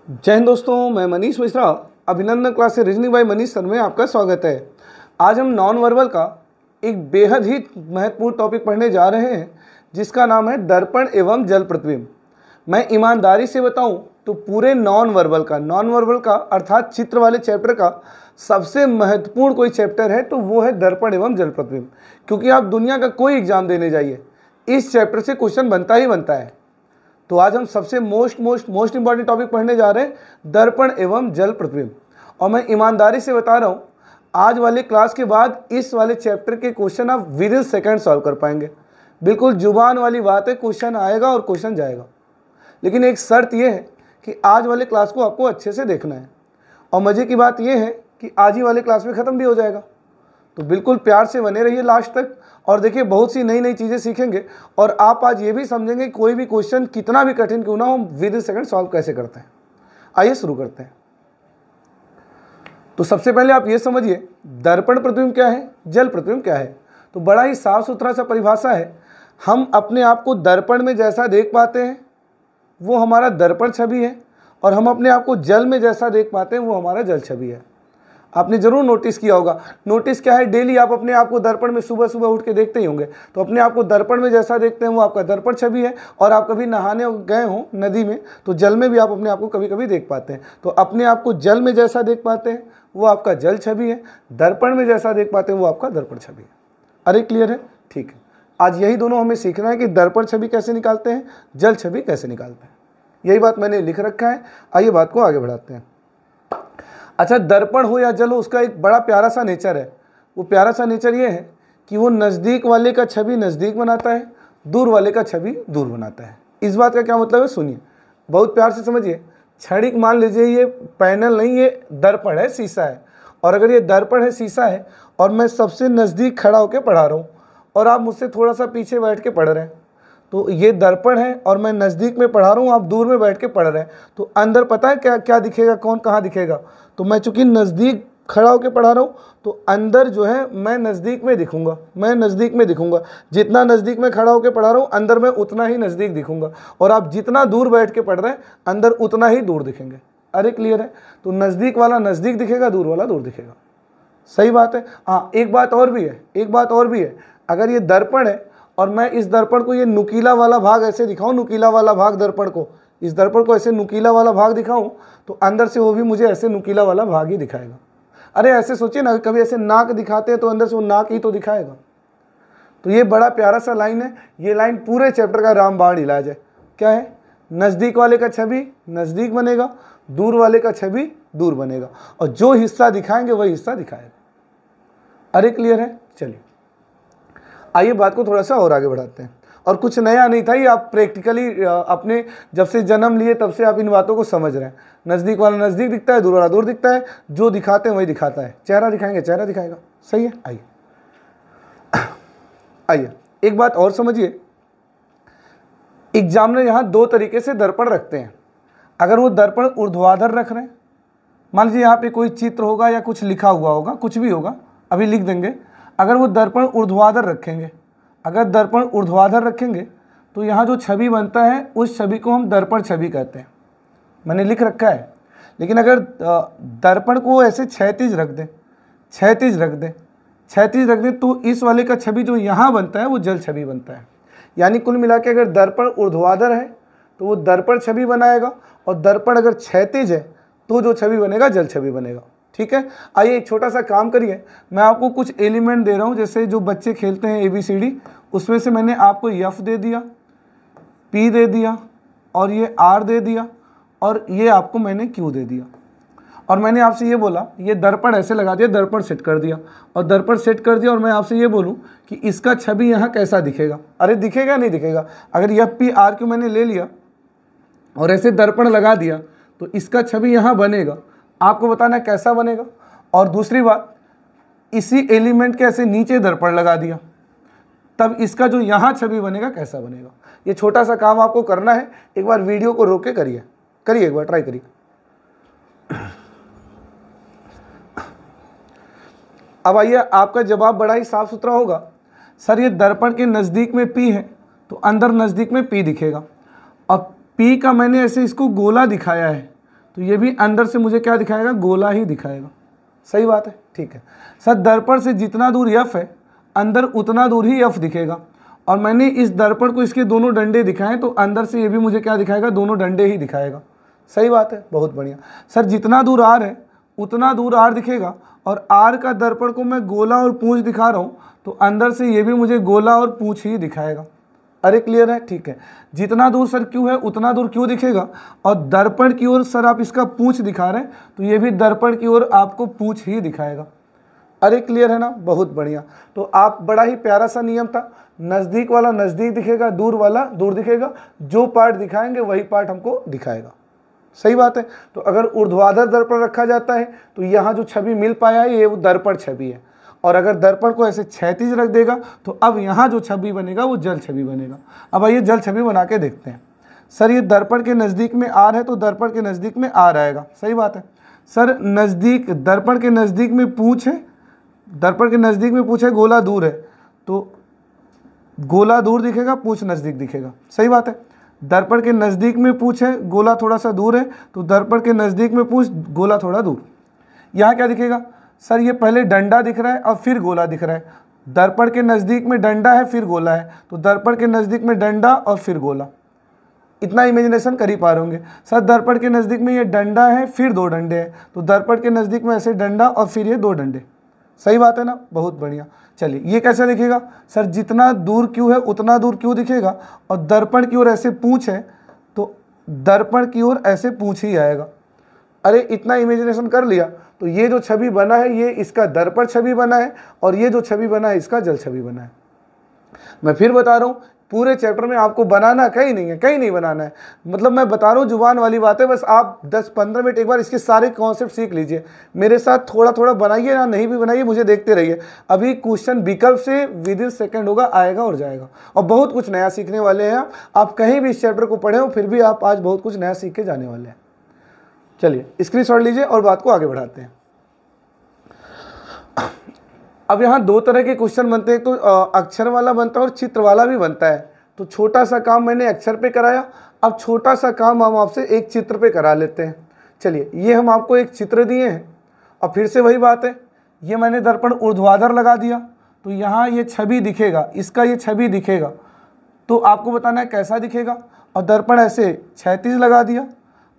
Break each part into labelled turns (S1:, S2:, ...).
S1: जय हिंद दोस्तों, मैं मनीष मिश्रा अभिनंदन क्लास से रीजनिंग बाय मनीष सर में आपका स्वागत है। आज हम नॉन वर्बल का एक बेहद ही महत्वपूर्ण टॉपिक पढ़ने जा रहे हैं जिसका नाम है दर्पण एवं जल प्रतिबिंब। मैं ईमानदारी से बताऊं तो पूरे नॉन वर्बल का अर्थात चित्र वाले चैप्टर का सबसे महत्वपूर्ण कोई चैप्टर है तो वो है दर्पण एवं जल प्रतिबिंब। क्योंकि आप दुनिया का कोई एग्जाम देने जाइए, इस चैप्टर से क्वेश्चन बनता ही बनता है। तो आज हम सबसे मोस्ट इंपॉर्टेंट टॉपिक पढ़ने जा रहे हैं, दर्पण एवं जल प्रतिबिंब। और मैं ईमानदारी से बता रहा हूँ, आज वाले क्लास के बाद इस वाले चैप्टर के क्वेश्चन आप विद इन सेकेंड सॉल्व कर पाएंगे। बिल्कुल जुबान वाली बात है, क्वेश्चन आएगा और क्वेश्चन जाएगा। लेकिन एक शर्त यह है कि आज वाले क्लास को आपको अच्छे से देखना है। और मज़े की बात यह है कि आज ही वाले क्लास में ख़त्म भी हो जाएगा। तो बिल्कुल प्यार से बने रहिए लास्ट तक और देखिए बहुत सी नई चीज़ें सीखेंगे। और आप आज ये भी समझेंगे कोई भी क्वेश्चन कितना भी कठिन क्यों ना हो, विद इन सेकंड सॉल्व कैसे करते हैं। आइए शुरू करते हैं। तो सबसे पहले आप ये समझिए दर्पण प्रतिबिंब क्या है, जल प्रतिबिंब क्या है। तो बड़ा ही साफ सुथरा सा परिभाषा है। हम अपने आप को दर्पण में जैसा देख पाते हैं वो हमारा दर्पण छवि है, और हम अपने आप को जल में जैसा देख पाते हैं वो हमारा जल छवि है। आपने जरूर नोटिस किया होगा। नोटिस क्या है, डेली आप अपने आप को दर्पण में सुबह सुबह उठ के देखते ही होंगे। तो अपने आप को दर्पण में जैसा देखते हैं वो आपका दर्पण छवि है। और आप कभी नहाने गए हों नदी में तो जल में भी आप अपने आप को कभी कभी देख पाते हैं। तो अपने आप को जल में जैसा देख पाते हैं वो आपका जल छवि है, दर्पण में जैसा देख पाते हैं वो आपका दर्पण छवि है। अरे क्लियर है? ठीक है। आज यही दोनों हमें सीखना है कि दर्पण छवि कैसे निकालते हैं, जल छवि कैसे निकालते हैं। यही बात मैंने लिख रखा है। आइए बात को आगे बढ़ाते हैं। अच्छा, दर्पण हो या जल हो, उसका एक बड़ा प्यारा सा नेचर है। वो प्यारा सा नेचर ये है कि वो नज़दीक वाले का छवि नज़दीक बनाता है, दूर वाले का छवि दूर बनाता है। इस बात का क्या मतलब है, सुनिए बहुत प्यार से समझिए। क्षणिक मान लीजिए ये पैनल नहीं, ये दर्पण है, शीशा है। और अगर ये दर्पण है, शीशा है, और मैं सबसे नज़दीक खड़ा होकर पढ़ा रहा हूँ और आप मुझसे थोड़ा सा पीछे बैठ के पढ़ रहे हैं, तो ये दर्पण है और मैं नज़दीक में पढ़ा रहा हूँ, आप दूर में बैठ के पढ़ रहे हैं। तो अंदर पता है क्या क्या दिखेगा, कौन कहाँ दिखेगा। तो मैं चूँकि नज़दीक खड़ा होकर पढ़ा रहा हूँ तो अंदर जो है मैं नज़दीक में दिखूंगा, जितना नज़दीक में खड़ा होकर पढ़ा रहा हूँ अंदर मैं उतना ही नज़दीक दिखूंगा। और आप जितना दूर बैठ के पढ़ रहे हैं अंदर उतना ही दूर दिखेंगे। अरे क्लियर है? तो नज़दीक वाला नज़दीक दिखेगा, दूर वाला दूर दिखेगा। सही बात है। हाँ, एक बात और भी है। अगर ये दर्पण है और मैं इस दर्पण को ये नुकीला वाला भाग ऐसे दिखाऊं, नुकीला वाला भाग दर्पण को, इस दर्पण को ऐसे नुकीला वाला भाग दिखाऊं तो अंदर से वो भी मुझे ऐसे नुकीला वाला भाग ही दिखाएगा। अरे ऐसे सोचिए ना, कभी ऐसे नाक दिखाते हैं तो अंदर से वो नाक ही तो दिखाएगा। तो ये बड़ा प्यारा सा लाइन है। ये लाइन पूरे चैप्टर का रामबाण इलाज है। क्या है? नज़दीक वाले का छवि नज़दीक बनेगा, दूर वाले का छवि दूर बनेगा, और जो हिस्सा दिखाएंगे वही हिस्सा दिखाएगा। अरे क्लियर है? चलिए आइए बात को थोड़ा सा और आगे बढ़ाते हैं। और कुछ नया नहीं था, ये आप प्रैक्टिकली अपने जब से जन्म लिए तब से आप इन बातों को समझ रहे हैं। नज़दीक वाला नज़दीक दिखता है, दूर वाला दूर दिखता है, जो दिखाते हैं वही दिखाता है। चेहरा दिखाएंगे चेहरा दिखाएगा। सही है? आइए एक बात और समझिए। एग्जामिनर यहाँ दो तरीके से दर्पण रखते हैं। अगर वो दर्पण ऊर्ध्वाधर रख रहे हैं, मान लीजिए यहाँ पे कोई चित्र होगा या कुछ लिखा हुआ होगा, कुछ भी होगा, अभी लिख देंगे। अगर वो दर्पण ऊर्ध्वाधर रखेंगे, तो यहाँ जो छवि बनता है उस छवि को हम दर्पण छवि कहते हैं। मैंने लिख रखा है। लेकिन अगर दर्पण को ऐसे क्षैतिज रख दें तो इस वाले का छवि जो यहाँ बनता है वो जल छवि बनता है। यानी कुल मिला के अगर दर्पण ऊर्ध्वाधर है तो वो दर्पण छवि बनाएगा, और दर्पण अगर क्षैतिज है तो जो छवि बनेगा जल छवि बनेगा। ठीक है? आइए एक छोटा सा काम करिए। मैं आपको कुछ एलिमेंट दे रहा हूँ, जैसे जो बच्चे खेलते हैं ABCD, उसमें से मैंने आपको F दे दिया, P दे दिया, और ये R दे दिया, और ये आपको मैंने Q दे दिया। और मैंने आपसे ये बोला ये दर्पण ऐसे लगा दिया, दर्पण सेट कर दिया, और मैं आपसे ये बोलूँ कि इसका छवि यहाँ कैसा दिखेगा। अरे दिखेगा नहीं दिखेगा? अगर FP RQ मैंने ले लिया और ऐसे दर्पण लगा दिया तो इसका छवि यहाँ बनेगा। आपको बताना है कैसा बनेगा। और दूसरी बात, इसी एलिमेंट के ऐसे नीचे दर्पण लगा दिया तब इसका जो यहाँ छवि बनेगा कैसा बनेगा। ये छोटा सा काम आपको करना है। एक बार वीडियो को रोक के करिए, एक बार ट्राई करिए। अब आइए, आपका जवाब बड़ा ही साफ सुथरा होगा। सर ये दर्पण के नज़दीक में P है तो अंदर नज़दीक में P दिखेगा। अब P का मैंने ऐसे इसको गोला दिखाया है तो ये भी अंदर से मुझे क्या दिखाएगा, गोला ही दिखाएगा। सही बात है, ठीक है सर। दर्पण से जितना दूर यफ है अंदर उतना दूर ही यफ दिखेगा, और मैंने इस दर्पण को इसके दोनों डंडे दिखाएं तो अंदर से ये भी मुझे क्या दिखाएगा, दोनों डंडे ही दिखाएगा। सही बात है, बहुत बढ़िया सर। जितना दूर आर है उतना दूर आर दिखेगा, और आर का दर्पण को मैं गोला और पूंछ दिखा रहा हूँ तो अंदर से ये भी मुझे गोला और पूंछ ही दिखाएगा। अरे क्लियर है, ठीक है। जितना दूर सर क्यू है उतना दूर क्यू दिखेगा, और दर्पण की ओर सर आप इसका पूंछ दिखा रहे हैं तो ये भी दर्पण की ओर आपको पूंछ ही दिखाएगा। अरे क्लियर है ना, बहुत बढ़िया। तो आप बड़ा ही प्यारा सा नियम था, नज़दीक वाला नज़दीक दिखेगा, दूर वाला दूर दिखेगा, जो पार्ट दिखाएंगे वही पार्ट हमको दिखाएगा। सही बात है। तो अगर ऊर्ध्वाधर दर्पण रखा जाता है तो यहाँ जो छवि मिल पाया है ये वो दर्पण छवि है, और अगर दर्पण को ऐसे क्षैतिज रख देगा तो अब यहाँ जो छवि बनेगा वो जल छवि बनेगा। अब आइए जल छवि बना के देखते हैं। सर ये दर्पण के नज़दीक में आर है तो दर्पण के नज़दीक में आर आएगा। सही बात है सर। नज़दीक दर्पण के नज़दीक में पूंछ है, दर्पण के नज़दीक में पूंछ है, गोला दूर है तो गोला दूर दिखेगा, पूंछ नज़दीक दिखेगा। सही बात है। दर्पण के नज़दीक में पूंछ है, गोला थोड़ा सा दूर है तो दर्पण के नज़दीक में पूंछ, गोला थोड़ा दूर। यहाँ क्या दिखेगा सर, ये पहले डंडा दिख रहा है और फिर गोला दिख रहा है। दर्पण के नज़दीक में डंडा है फिर गोला है, तो दर्पण के नज़दीक में डंडा और फिर गोला। इतना इमेजिनेशन कर ही पा रहे होंगे सर। दर्पण के नज़दीक में ये डंडा है फिर दो डंडे हैं, तो दर्पण के नज़दीक में ऐसे डंडा और फिर ये दो डंडे। सही बात है ना, बहुत बढ़िया। चलिए ये कैसे दिखेगा सर, जितना दूर क्यू है उतना दूर क्यू दिखेगा, और दर्पण की ओर ऐसे पूंछ है तो दर्पण की ओर ऐसे पूंछ ही आएगा। अरे इतना इमेजिनेशन कर लिया तो ये जो छवि बना है ये इसका दर्पण छवि बना है, और ये जो छवि बना है इसका जल छवि बना है। मैं फिर बता रहा हूँ, पूरे चैप्टर में आपको बनाना कहीं नहीं है, कहीं नहीं बनाना है। मतलब मैं बता रहा हूँ जुबान वाली बातें, बस आप 10-15 मिनट एक बार इसके सारे कॉन्सेप्ट सीख लीजिए। मेरे साथ थोड़ा थोड़ा बनाइए ना, नहीं भी बनाइए मुझे देखते रहिए। अभी क्वेश्चन विकल्प से विदिन सेकंड होगा, आएगा और जाएगा, और बहुत कुछ नया सीखने वाले हैं आप कहीं भी इस चैप्टर को पढ़े हो फिर भी आप आज बहुत कुछ नया सीख के जाने वाले हैं। चलिए स्क्रीनशॉट लीजिए और बात को आगे बढ़ाते हैं। अब यहाँ दो तरह के क्वेश्चन बनते हैं, तो अक्षर वाला बनता है और चित्र वाला भी बनता है। तो छोटा सा काम मैंने अक्षर पे कराया, अब छोटा सा काम हम आपसे एक चित्र पे करा लेते हैं। चलिए ये हम आपको एक चित्र दिए हैं, और फिर से वही बात है, ये मैंने दर्पण ऊर्ध्वाधर लगा दिया तो यहाँ ये छवि दिखेगा, इसका ये छवि दिखेगा, तो आपको बताना है कैसा दिखेगा। और दर्पण ऐसे क्षैतिज लगा दिया,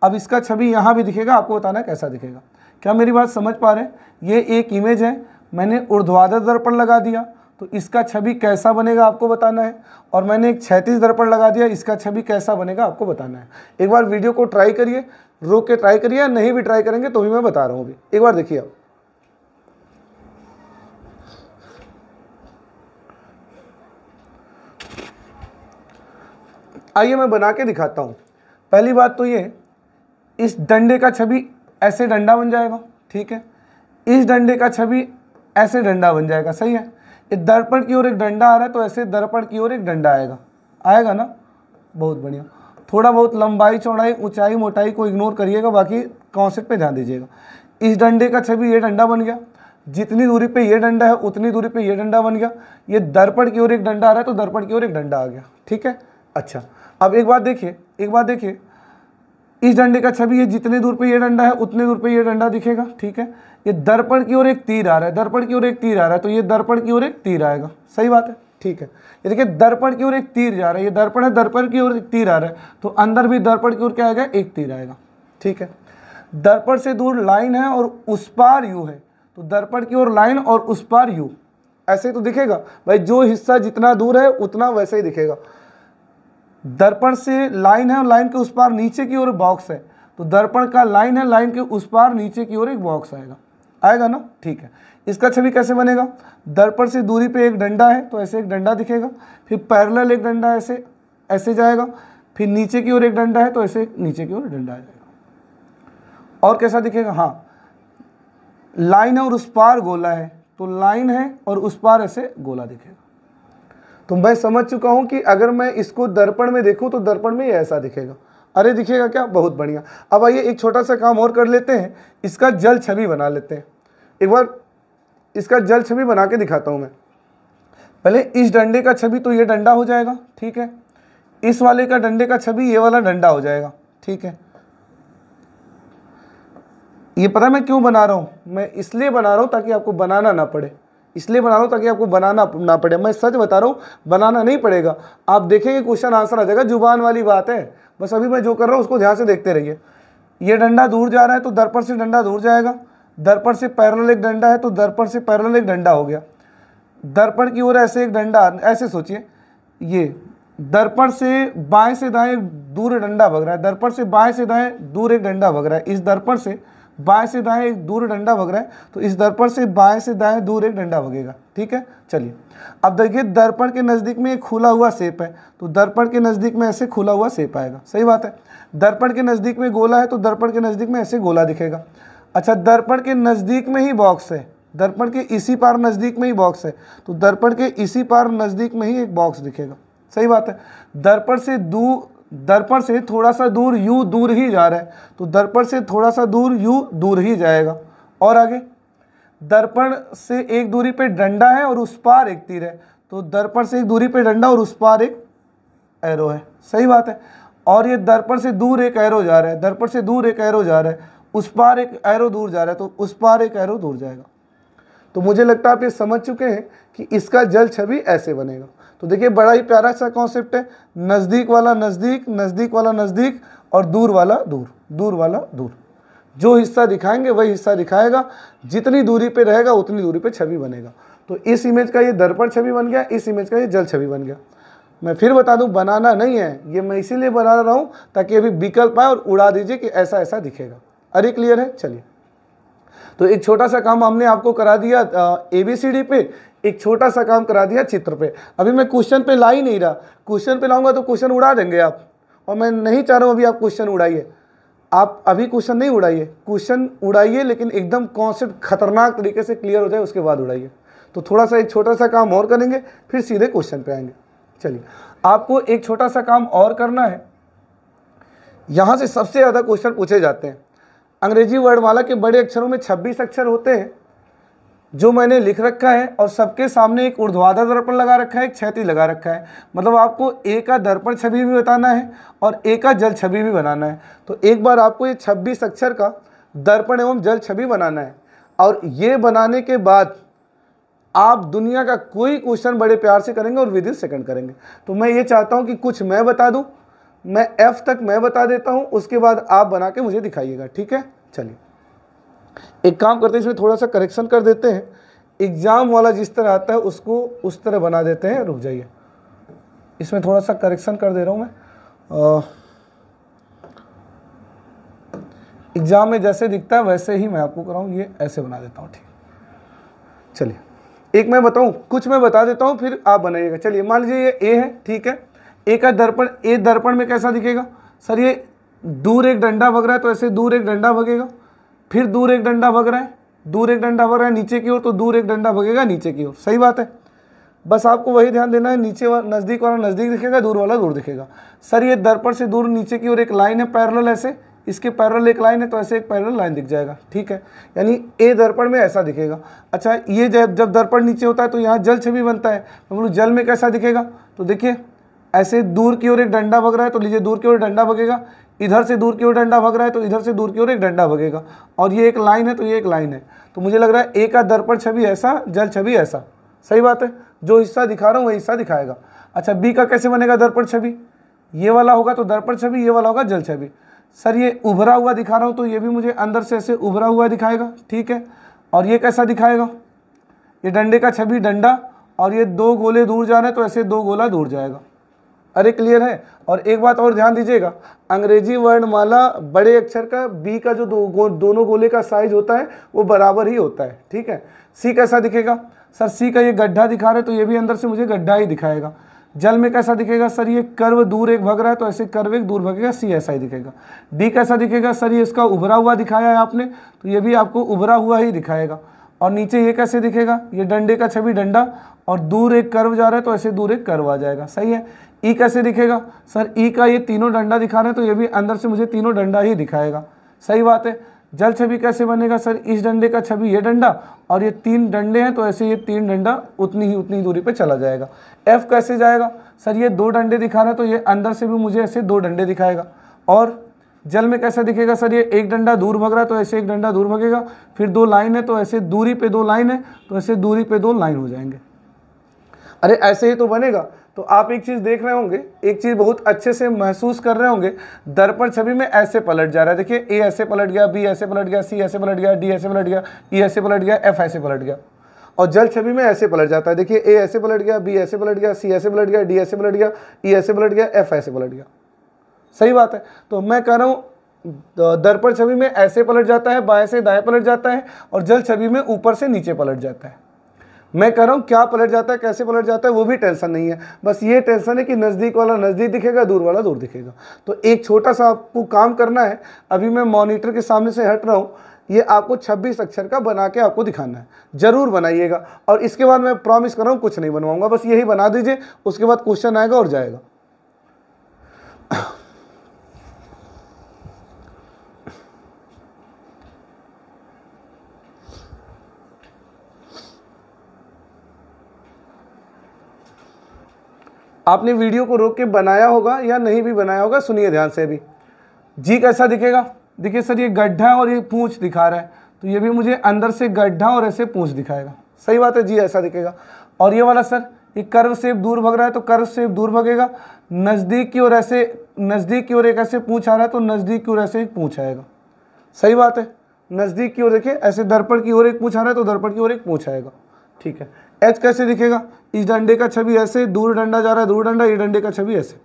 S1: अब इसका छवि यहाँ भी दिखेगा, आपको बताना है कैसा दिखेगा। क्या मेरी बात समझ पा रहे हैं? ये एक इमेज है, मैंने ऊर्ध्वाधर दर्पण लगा दिया तो इसका छवि कैसा बनेगा आपको बताना है, और मैंने एक क्षैतिज दर्पण लगा दिया, इसका छवि कैसा बनेगा आपको बताना है। एक बार वीडियो को ट्राई करिए, रोक के ट्राई करिए, या नहीं भी ट्राई करेंगे तो भी मैं बता रहा हूँ। अभी एक बार देखिए आप। आइए मैं बना के दिखाता हूँ। पहली बात तो ये, इस डंडे का छवि ऐसे डंडा बन जाएगा, ठीक है। इस डंडे का छवि ऐसे डंडा बन जाएगा, सही है। इस दर्पण की ओर एक डंडा आ रहा है तो ऐसे दर्पण की ओर एक डंडा आएगा, आएगा ना, बहुत बढ़िया। थोड़ा बहुत लंबाई चौड़ाई ऊंचाई मोटाई को इग्नोर करिएगा, बाकी कॉन्सेप्ट पे ध्यान दीजिएगा। इस डंडे का छवि ये डंडा बन गया, जितनी दूरी पे ये डंडा है उतनी दूरी पे ये डंडा बन गया। ये दर्पण की ओर एक डंडा आ रहा है तो दर्पण की ओर एक डंडा आ गया, ठीक है। अच्छा अब एक बात देखिए, एक बात देखिए, इस डंडे का छवि ये जितने दूर पे ये डंडा है उतने दूर पे ये डंडा दिखेगा, ठीक है। ये दर्पण की ओर एक तीर आ रहा है, दर्पण की ओर एक तीर आ रहा है तो ये दर्पण की ओर एक तीर आएगा, सही बात है, ठीक है। ये देखिए दर्पण की ओर एक तीर जा रहा है, ये दर्पण है, दर्पण की ओर एक तीर आ रहा है तो अंदर भी दर्पण की ओर क्या आएगा, एक तीर आएगा, ठीक है। दर्पण से दूर लाइन है और उस पार यू है, तो दर्पण की ओर लाइन और उस पार यू, ऐसे तो दिखेगा भाई। जो हिस्सा जितना दूर है उतना वैसे ही दिखेगा। दर्पण से लाइन है और लाइन के उस पार नीचे की ओर बॉक्स है, तो दर्पण का लाइन है, लाइन के उस पार नीचे की ओर एक बॉक्स आएगा, आएगा ना, ठीक है। इसका छवि कैसे बनेगा, दर्पण से दूरी पे एक डंडा है तो ऐसे एक डंडा दिखेगा, फिर पैरेलल एक डंडा ऐसे ऐसे जाएगा, फिर नीचे की ओर एक डंडा है तो ऐसे नीचे की ओर डंडा आ जाएगा। और कैसा दिखेगा, हाँ लाइन है और उस पार गोला है तो लाइन है और उस पार ऐसे गोला दिखेगा। तो मैं समझ चुका हूं कि अगर मैं इसको दर्पण में देखूं तो दर्पण में ये ऐसा दिखेगा। अरे दिखेगा क्या, बहुत बढ़िया। अब आइए एक छोटा सा काम और कर लेते हैं, इसका जल छवि बना लेते हैं। एक बार इसका जल छवि बना के दिखाता हूं मैं। पहले इस डंडे का छवि तो ये डंडा हो जाएगा, ठीक है। इस वाले का डंडे का छवि ये वाला डंडा हो जाएगा, ठीक है। ये पता है मैं क्यों बना रहा हूँ? मैं इसलिए बना रहा हूँ ताकि आपको बनाना ना पड़े, इसलिए बना रहा हूँ ताकि आपको बनाना ना पड़े। मैं सच बता रहा हूँ, बनाना नहीं पड़ेगा। आप देखेंगे क्वेश्चन आंसर आ जाएगा, जुबान वाली बात है। बस अभी मैं जो कर रहा हूँ उसको ध्यान से देखते रहिए। ये डंडा दूर जा रहा है तो दर्पण से डंडा दूर जाएगा, दर्पण से पैरेलल एक डंडा है तो दर्पण से पैरेलल एक डंडा हो गया। दर्पण की ओर ऐसे एक डंडा, ऐसे सोचिए, ये दर्पण से बाएं से दाएं दूर डंडा भग रहा है, दर्पण से बाएं से दाएं दूर एक डंडा भग रहा है, इस दर्पण से बाएं से दाएं एक दूर डंडा भग रहा है, तो इस दर्पण से बाएं से दाएं दूर एक डंडा भगेगा। ठीक है, चलिए अब देखिए दर्पण के नज़दीक में एक खुला हुआ शेप है, तो दर्पण के नज़दीक में ऐसे खुला हुआ शेप आएगा। सही बात है। दर्पण के नज़दीक में गोला है तो दर्पण के नज़दीक में ऐसे गोला दिखेगा। अच्छा, दर्पण के नज़दीक में ही बॉक्स है, दर्पण के इसी पार नज़दीक में ही बॉक्स है, तो दर्पण के इसी पार नज़दीक में ही एक बॉक्स दिखेगा। सही बात है। दर्पण से थोड़ा सा दूर यू दूर ही जा रहा है, तो दर्पण से थोड़ा सा दूर यू दूर ही जाएगा। और आगे दर्पण से एक दूरी पे डंडा है और उस पार एक तीर है, तो दर्पण से एक दूरी पे डंडा और उस पार एक एरो है। सही बात है। और ये दर्पण से दूर एक एरो जा रहा है, दर्पण से दूर एक एरो जा रहा है, उस पार एक एरो दूर जा रहा है, तो उस पार एक एरो दूर जाएगा। तो मुझे लगता है आप ये समझ चुके हैं कि इसका जल छवि ऐसे बनेगा। तो देखिए बड़ा ही प्यारा सा कॉन्सेप्ट है, नज़दीक वाला नज़दीक, नज़दीक वाला नज़दीक और दूर वाला दूर, दूर वाला दूर। जो हिस्सा दिखाएंगे वही हिस्सा दिखाएगा, जितनी दूरी पे रहेगा उतनी दूरी पे छवि बनेगा। तो इस इमेज का ये दर्पण छवि बन गया, इस इमेज का ये जल छवि बन गया। मैं फिर बता दूं, बनाना नहीं है ये, मैं इसीलिए बना रहा हूँ ताकि अभी विकल्प आए और उड़ा दीजिए कि ऐसा ऐसा दिखेगा। अरे क्लियर है? चलिए, तो एक छोटा सा काम हमने आपको करा दिया ABCD पे, एक छोटा सा काम करा दिया चित्र पे। अभी मैं क्वेश्चन पे ला ही नहीं रहा, क्वेश्चन पे लाऊंगा तो क्वेश्चन उड़ा देंगे आप, और मैं नहीं चाह रहा हूँ अभी आप क्वेश्चन उड़ाइए। आप अभी क्वेश्चन नहीं उड़ाइए, क्वेश्चन उड़ाइए लेकिन एकदम कॉन्सेप्ट खतरनाक तरीके से क्लियर हो जाए उसके बाद उड़ाइए। तो थोड़ा सा एक छोटा सा काम और करेंगे, फिर सीधे क्वेश्चन पे आएंगे। चलिए, आपको एक छोटा सा काम और करना है। यहाँ से सबसे ज़्यादा क्वेश्चन पूछे जाते हैं। अंग्रेजी वर्णमाला के बड़े अक्षरों में 26 अक्षर होते हैं जो मैंने लिख रखा है, और सबके सामने एक ऊर्ध्वाधर दर्पण लगा रखा है, एक क्षैतिज लगा रखा है। मतलब आपको ए का दर्पण छवि भी बताना है और ए का जल छवि भी बनाना है। तो एक बार आपको ये 26 अक्षर का दर्पण एवं जल छवि बनाना है, और ये बनाने के बाद आप दुनिया का कोई क्वेश्चन बड़े प्यार से करेंगे और विद इन सेकंड करेंगे। तो मैं ये चाहता हूँ कि कुछ मैं बता दूँ, मैं F तक मैं बता देता हूँ, उसके बाद आप बना के मुझे दिखाइएगा। ठीक है, चलिए एक काम करते हैं, इसमें थोड़ा सा करेक्शन कर देते हैं। एग्जाम वाला जिस तरह आता है उसको उस तरह बना देते हैं। रुक जाइए, इसमें थोड़ा सा करेक्शन कर दे रहा हूँ मैं। एग्जाम में जैसे दिखता है वैसे ही मैं आपको कराऊँ, ये ऐसे बना देता हूँ। ठीक, चलिए एक मैं बताऊँ, कुछ मैं बता देता हूँ फिर आप बनाइएगा। चलिए मान लीजिए ये ए है, ठीक है। ए का दर्पण, ए दर्पण में कैसा दिखेगा? सर ये दूर एक डंडा भग रहा है तो ऐसे दूर एक डंडा भगेगा, फिर दूर एक डंडा भग रहा है, दूर एक डंडा भग रहा है नीचे की ओर, तो दूर एक डंडा भगेगा नीचे की ओर। सही बात है। बस आपको वही ध्यान देना है, नीचे वाला नज़दीक वाला नज़दीक दिखेगा, दूर वाला दूर दिखेगा। सर ये दर्पण से दूर नीचे की ओर एक लाइन है पैरेलल, ऐसे इसके पैरेलल एक लाइन है तो ऐसे एक पैरेलल लाइन दिख जाएगा। ठीक है, यानी ए दर्पण में ऐसा दिखेगा। अच्छा, ये जब दर्पण नीचे होता है तो यहाँ जल छवि बनता है। मैं बोलूँ जल में कैसा दिखेगा? तो देखिए ऐसे दूर की ओर एक डंडा भग रहा है तो लीजिए दूर की ओर डंडा भगेगा, इधर से दूर की ओर डंडा भग रहा है तो इधर से दूर की ओर एक डंडा भगेगा, और ये एक लाइन है तो ये एक लाइन है। तो मुझे लग रहा है ए का दर्पण छवि ऐसा, जल छवि ऐसा। सही बात है, जो हिस्सा दिखा रहा हूँ वही हिस्सा दिखाएगा। अच्छा, बी का कैसे बनेगा दर्पण छवि? ये वाला होगा तो दर्पण छवि, ये वाला होगा जल छवि। सर ये उभरा हुआ दिखा रहा हूँ तो ये भी मुझे अंदर से ऐसे उभरा हुआ दिखाएगा। ठीक है, और ये कैसा दिखाएगा? ये डंडे का छवि डंडा, और ये दो गोले दूर जा रहे हैं तो ऐसे दो गोला दूर जाएगा। अरे क्लियर है। और एक बात और ध्यान दीजिएगा, अंग्रेजी वर्णमाला बड़े अक्षर का बी का जो दोनों गोले का साइज होता है वो बराबर ही होता है। ठीक है। सी कैसा दिखेगा? सर सी का ये गड्ढा दिखा रहे तो ये भी अंदर से मुझे गड्ढा ही दिखाएगा। जल में कैसा दिखेगा? सर ये कर्व दूर एक भग रहा है तो ऐसे कर्व एक दूर भगेगा, सी ऐसा ही दिखेगा। डी कैसा दिखेगा? सर ये इसका उभरा हुआ दिखाया है आपने तो ये भी आपको उभरा हुआ ही दिखाएगा। और नीचे ये कैसे दिखेगा? ये डंडे का छवि डंडा, और दूर एक कर्व जा रहा है तो ऐसे दूर एक कर्व आ जाएगा। सही है। ई कैसे दिखेगा? सर ई का ये तीनों डंडा दिखा रहे हैं तो ये भी अंदर से मुझे तीनों डंडा ही दिखाएगा। सही बात है। जल छवि कैसे बनेगा? सर इस डंडे का छवि ये डंडा, और ये तीन डंडे हैं तो ऐसे ये तीन डंडा उतनी दूरी पे चला जाएगा। एफ कैसे जाएगा? सर ये दो डंडे दिखा रहा है तो ये अंदर से भी मुझे ऐसे दो डंडे दिखाएगा। और जल में कैसा दिखेगा सर, ये एक डंडा दूर भग रहा है तो ऐसे एक डंडा दूर भगेगा, फिर 2 लाइन है तो ऐसे दूरी पे 2 लाइन है तो ऐसे दूरी पे 2 लाइन हो जाएंगे। अरे ऐसे ही तो बनेगा। तो आप एक चीज़ देख रहे होंगे, एक चीज़ बहुत अच्छे से महसूस कर रहे होंगे, दर्पण छवि में ऐसे पलट जा रहा है। देखिए ए ऐसे पलट गया, बी ऐसे पलट गया, सी ऐसे पलट गया, डी ऐसे पलट गया, ई ऐसे पलट गया, एफ ऐसे पलट गया। और जल छवि में ऐसे पलट जाता है। देखिए ए ऐसे पलट गया, बी ऐसे पलट गया, सी ऐसे पलट गया, डी ऐसे पलट गया, ई ऐसे पलट गया, एफ ऐसे पलट गया। सही बात है। तो मैं कह रहा हूँ दर्पण छवि में ऐसे पलट जाता है, बाएं से दाएं पलट जाता है, और जल छवि में ऊपर से नीचे पलट जाता है। मैं कह रहा हूँ क्या पलट जाता है, कैसे पलट जाता है, वो भी टेंशन नहीं है। बस ये टेंशन है कि नज़दीक वाला नज़दीक दिखेगा, दूर वाला दूर दिखेगा। तो एक छोटा सा आपको काम करना है। अभी मैं मॉनिटर के सामने से हट रहा हूँ, ये आपको 26 अक्षर का बना के आपको दिखाना है। ज़रूर बनाइएगा। और इसके बाद मैं प्रॉमिस कर रहा हूँ कुछ नहीं बनवाऊंगा, बस यही बना दीजिए, उसके बाद क्वेश्चन आएगा और जाएगा। आपने वीडियो को रोक के बनाया होगा या नहीं भी बनाया होगा, सुनिए ध्यान से अभी। जी कैसा दिखेगा, देखिए सर ये गड्ढा और ये पूंछ दिखा रहा है, तो ये भी मुझे अंदर से गड्ढा और ऐसे पूंछ दिखाएगा। सही बात है जी, ऐसा दिखेगा। और ये वाला सर ये कर्व शेप दूर भग रहा है तो कर्व शेप दूर भगेगा। नज़दीक की ओर ऐसे, नज़दीक की ओर एक ऐसे पूंछ आ रहा है तो नज़दीक की ओर ऐसे एक पूंछ आएगा। सही बात है। नज़दीक की ओर देखिए ऐसे दर्पण की ओर एक पूंछ आ रहा है तो दर्पण की ओर एक पूंछ आएगा। ठीक है। एच कैसे दिखेगा, इस डंडे का छवि ऐसे, दूर डंडा जा रहा है दूर डंडा, ये डंडे का छवि ऐसे।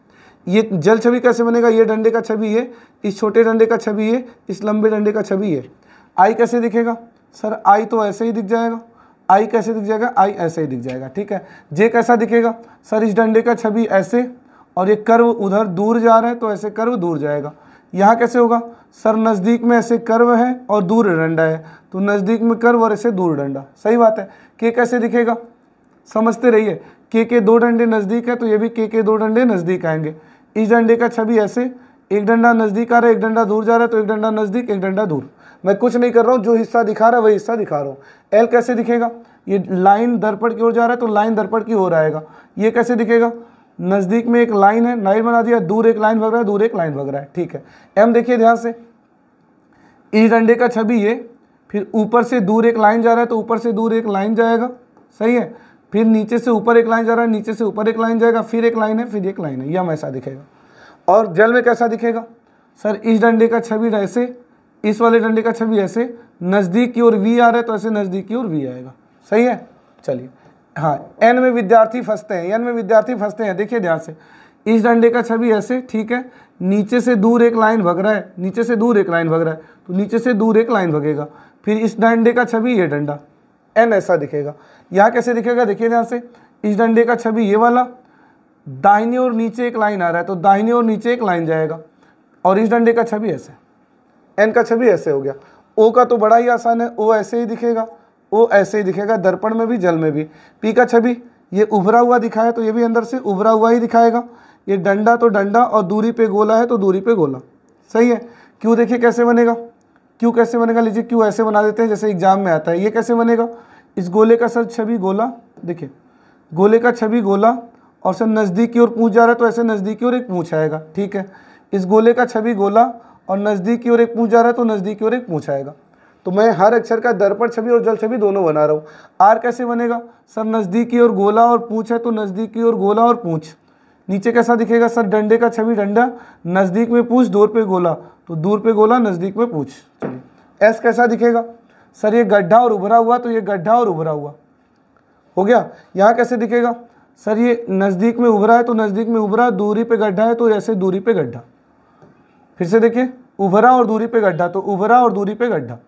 S1: ये जल छवि कैसे बनेगा, ये डंडे का छवि ये, इस छोटे डंडे का छवि ये, इस लंबे डंडे का छवि ये। आई कैसे दिखेगा सर, आई तो ऐसे ही दिख जाएगा। आई कैसे दिख जाएगा, आई ऐसे ही दिख जाएगा। ठीक है। जे कैसा दिखेगा सर, इस डंडे का छवि ऐसे और ये कर्व उधर दूर जा रहा है तो ऐसे कर्व दूर जाएगा। यहाँ कैसे होगा सर, नज़दीक में ऐसे कर्व है और दूर डंडा है तो नज़दीक में कर्व और ऐसे दूर डंडा। सही बात है। के कैसे दिखेगा, समझते रहिए। के 2 डंडे नज़दीक है तो ये भी के 2 डंडे नज़दीक आएंगे। इस डंडे का छवि ऐसे, एक डंडा नज़दीक आ रहा है, एक डंडा दूर जा रहा है तो एक डंडा नज़दीक एक डंडा दूर। मैं कुछ नहीं कर रहा हूँ, जो हिस्सा दिखा रहा है वही हिस्सा दिखा रहा हूँ। एल कैसे दिखेगा, ये लाइन दर्पण की ओर जा रहा है तो लाइन दर्पण की ओर आएगा। ये कैसे दिखेगा, नज़दीक में एक लाइन है, लाइन बना दिया, दूर एक लाइन भग रहा है, दूर एक लाइन भग रहा है। ठीक है। एम देखिए ध्यान से, इस डंडे का छवि ये, फिर ऊपर से दूर एक लाइन जा रहा है तो ऊपर से दूर एक लाइन जाएगा। सही है। फिर नीचे से ऊपर एक लाइन जा रहा है, नीचे से ऊपर एक लाइन जाएगा, फिर एक लाइन है, फिर एक लाइन है। यह ऐसा दिखेगा। और जल में कैसा दिखेगा सर, इस डंडे का छवि ऐसे, इस वाले डंडे का छवि ऐसे, नज़दीक की ओर वी आ रहा है तो ऐसे नज़दीक की ओर वी आएगा। सही है। चलिए हाँ, एन में विद्यार्थी फंसते हैं, एन में विद्यार्थी फंसते हैं। देखिए ध्यान से, इस डंडे का छवि ऐसे, ठीक है, नीचे से दूर एक लाइन भग रहा है, नीचे से दूर एक लाइन भग रहा है तो नीचे से दूर एक लाइन भगेगा। फिर इस डंडे का छवि ये डंडा, एन ऐसा दिखेगा। यहाँ कैसे दिखेगा, देखिए ध्यान से, इस डंडे का छवि ये वाला, दाहिनी ओर नीचे एक लाइन आ रहा है तो दाहिनी ओर नीचे एक लाइन जाएगा। और इस डंडे का छवि ऐसे, एन का छवि ऐसे हो गया। ओ का तो बड़ा ही आसान है, ओ ऐसे ही दिखेगा, ओ ऐसे ही दिखेगा, दर्पण में भी जल में भी। पी का छवि ये उभरा हुआ दिखाया तो ये भी अंदर से उभरा हुआ ही दिखाएगा। ये डंडा तो डंडा और दूरी पे गोला है तो दूरी पे गोला। सही है। क्यू देखिए कैसे बनेगा, क्यू कैसे बनेगा, लीजिए क्यू ऐसे बना देते हैं जैसे एग्जाम में आता है। ये कैसे बनेगा, इस गोले का सर छवि गोला, देखिए गोले का छवि गोला और सर नज़दीक की ओर पूंछ जा रहा है तो ऐसे नज़दीक की ओर एक पूंछ आएगा। ठीक है। इस गोले का छवि गोला और नज़दीक की ओर एक पूंछ जा रहा है तो नज़दीक की ओर एक पूंछ आएगा। तो मैं हर अक्षर का दर्पण छवि और जल छवि दोनों बना रहा हूँ। आर कैसे बनेगा सर, नज़दीक की ओर गोला और पूंछ है तो नज़दीक की ओर गोला और पूंछ। नीचे कैसा दिखेगा सर, डंडे का छवि डंडा, नज़दीक में पूंछ, दूर पे गोला तो दूर पे गोला, नज़दीक में पूंछ। चलिए एस कैसा दिखेगा सर, ये गड्ढा और उभरा हुआ तो ये गड्ढा और उभरा हुआ हो गया। यहाँ कैसे दिखेगा सर, ये नज़दीक में उभरा है तो नज़दीक में उभरा, दूरी पे गड्ढा है तो ऐसे दूरी पे गड्ढा। फिर से देखिए, उभरा और दूरी पे गड्ढा तो उभरा और दूरी पे गड्ढा।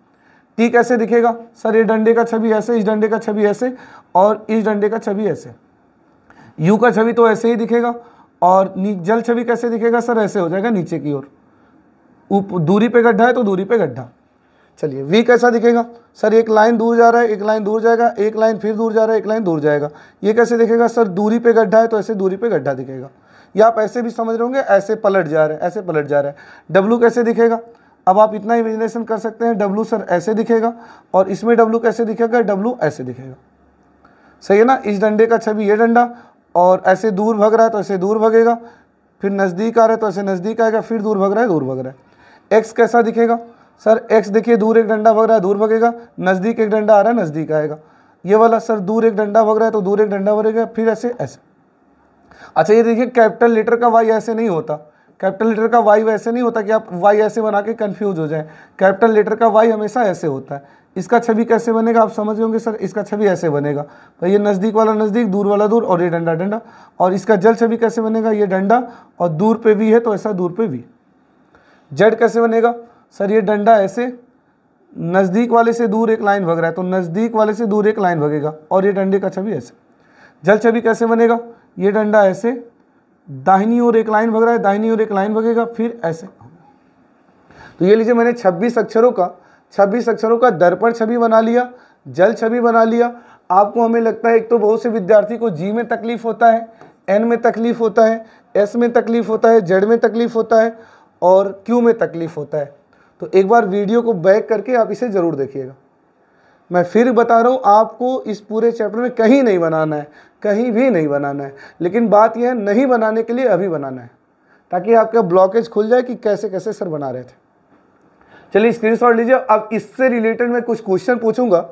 S1: टी कैसे दिखेगा सर, ये डंडे का छवि ऐसे, इस डंडे का छवि ऐसे और इस डंडे का छवि ऐसे। यू का छवि तो ऐसे ही दिखेगा। और जल छवि कैसे दिखेगा सर, ऐसे हो जाएगा नीचे की ओर, दूरी पे गड्ढा है तो दूरी पे गड्ढा। चलिए वी कैसा दिखेगा सर, एक लाइन दूर जा रहा है, एक लाइन दूर जाएगा, एक लाइन फिर दूर जा रहा है, एक लाइन दूर जाएगा। ये कैसे दिखेगा सर, दूरी पे गड्ढा है तो ऐसे दूरी पे गड्ढा दिखेगा। या आप ऐसे भी समझ रहे होंगे, ऐसे पलट जा रहे हैं, ऐसे पलट जा रहा है। डब्लू कैसे दिखेगा, अब आप इतना इमेजिनेशन कर सकते हैं, डब्लू सर ऐसे दिखेगा और इसमें डब्लू कैसे दिखेगा, डब्लू ऐसे दिखेगा। सही है ना। इस डंडे का छवि ये डंडा और ऐसे दूर भग रहा है तो ऐसे दूर भगेगा, फिर नज़दीक आ रहा है तो ऐसे नज़दीक आएगा, फिर दूर भग रहा है दूर भग रहा है। एक्स कैसा दिखेगा सर, एक्स देखिए दूर एक डंडा भग रहा है दूर भगेगा, नज़दीक एक डंडा आ रहा है नज़दीक आएगा। ये वाला सर दूर एक डंडा भग रहा है तो दूर एक डंडा भगेगा, फिर ऐसे ऐसे। अच्छा ये देखिए कैपिटल लेटर का वाई ऐसे नहीं होता, कैपिटल लेटर का वाई वैसे नहीं होता कि आप वाई ऐसे बना के कंफ्यूज हो जाए। कैपिटल लेटर का वाई हमेशा ऐसे होता है। इसका छवि कैसे बनेगा आप समझ होंगे सर, इसका छवि ऐसे बनेगा, तो ये नज़दीक वाला नज़दीक, दूर वाला दूर, और ये डंडा डंडा। और इसका जल छवि कैसे बनेगा, ये डंडा और दूर पे वी है तो ऐसा दूर पे वी। जेड कैसे बनेगा सर, ये डंडा ऐसे, नज़दीक वाले से दूर एक लाइन भग रहा है तो नज़दीक वाले से दूर एक लाइन भगेगा, और ये डंडे का छवि ऐसे। जल छवि कैसे बनेगा, ये डंडा ऐसे, दाहिनी ओर एक लाइन भग रहा है, दाहिनी ओर एक लाइन भगेगा, फिर ऐसे। तो ये लीजिए मैंने 26 अक्षरों का दर्पण छवि बना लिया, जल छवि बना लिया। आपको हमें लगता है एक तो बहुत से विद्यार्थी को जी में तकलीफ होता है, एन में तकलीफ होता है, एस में तकलीफ होता है, जेड में तकलीफ होता है और क्यू में तकलीफ होता है। तो एक बार वीडियो को बैक करके आप इसे ज़रूर देखिएगा। मैं फिर बता रहा हूँ, आपको इस पूरे चैप्टर में कहीं नहीं बनाना है, कहीं भी नहीं बनाना है, लेकिन बात यह है नहीं बनाने के लिए अभी बनाना है ताकि आपका ब्लॉकेज खुल जाए कि कैसे कैसे सर बना रहे थे। चलिए स्क्रीनशॉट लीजिए। अब इससे रिलेटेड मैं कुछ क्वेश्चन पूछूंगा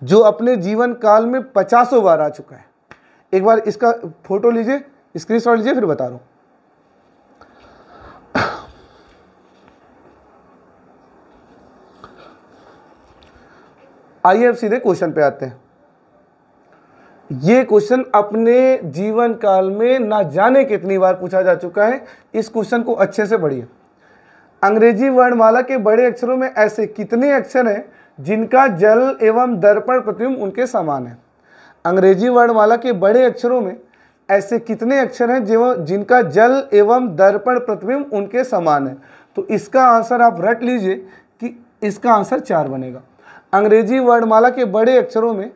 S1: जो अपने जीवन काल में 50 बार आ चुका है। एक बार इसका फोटो लीजिए, स्क्रीनशॉट लीजिए, फिर बता रहा हूं। आइए अब सीधे क्वेश्चन पे आते हैं। ये क्वेश्चन अपने जीवन काल में ना जाने कितनी बार पूछा जा चुका है। इस क्वेश्चन को अच्छे से पढ़िए। अंग्रेजी वर्णमाला के बड़े अक्षरों में ऐसे कितने अक्षर हैं जिनका जल एवं दर्पण प्रतिबिंब उनके समान है। अंग्रेजी वर्णमाला के बड़े अक्षरों में ऐसे कितने अक्षर हैं जिनका जल एवं दर्पण प्रतिबिंब उनके समान है। तो इसका आंसर आप रट लीजिए कि इसका आंसर 4 बनेगा। अंग्रेजी वर्णमाला के बड़े अक्षरों में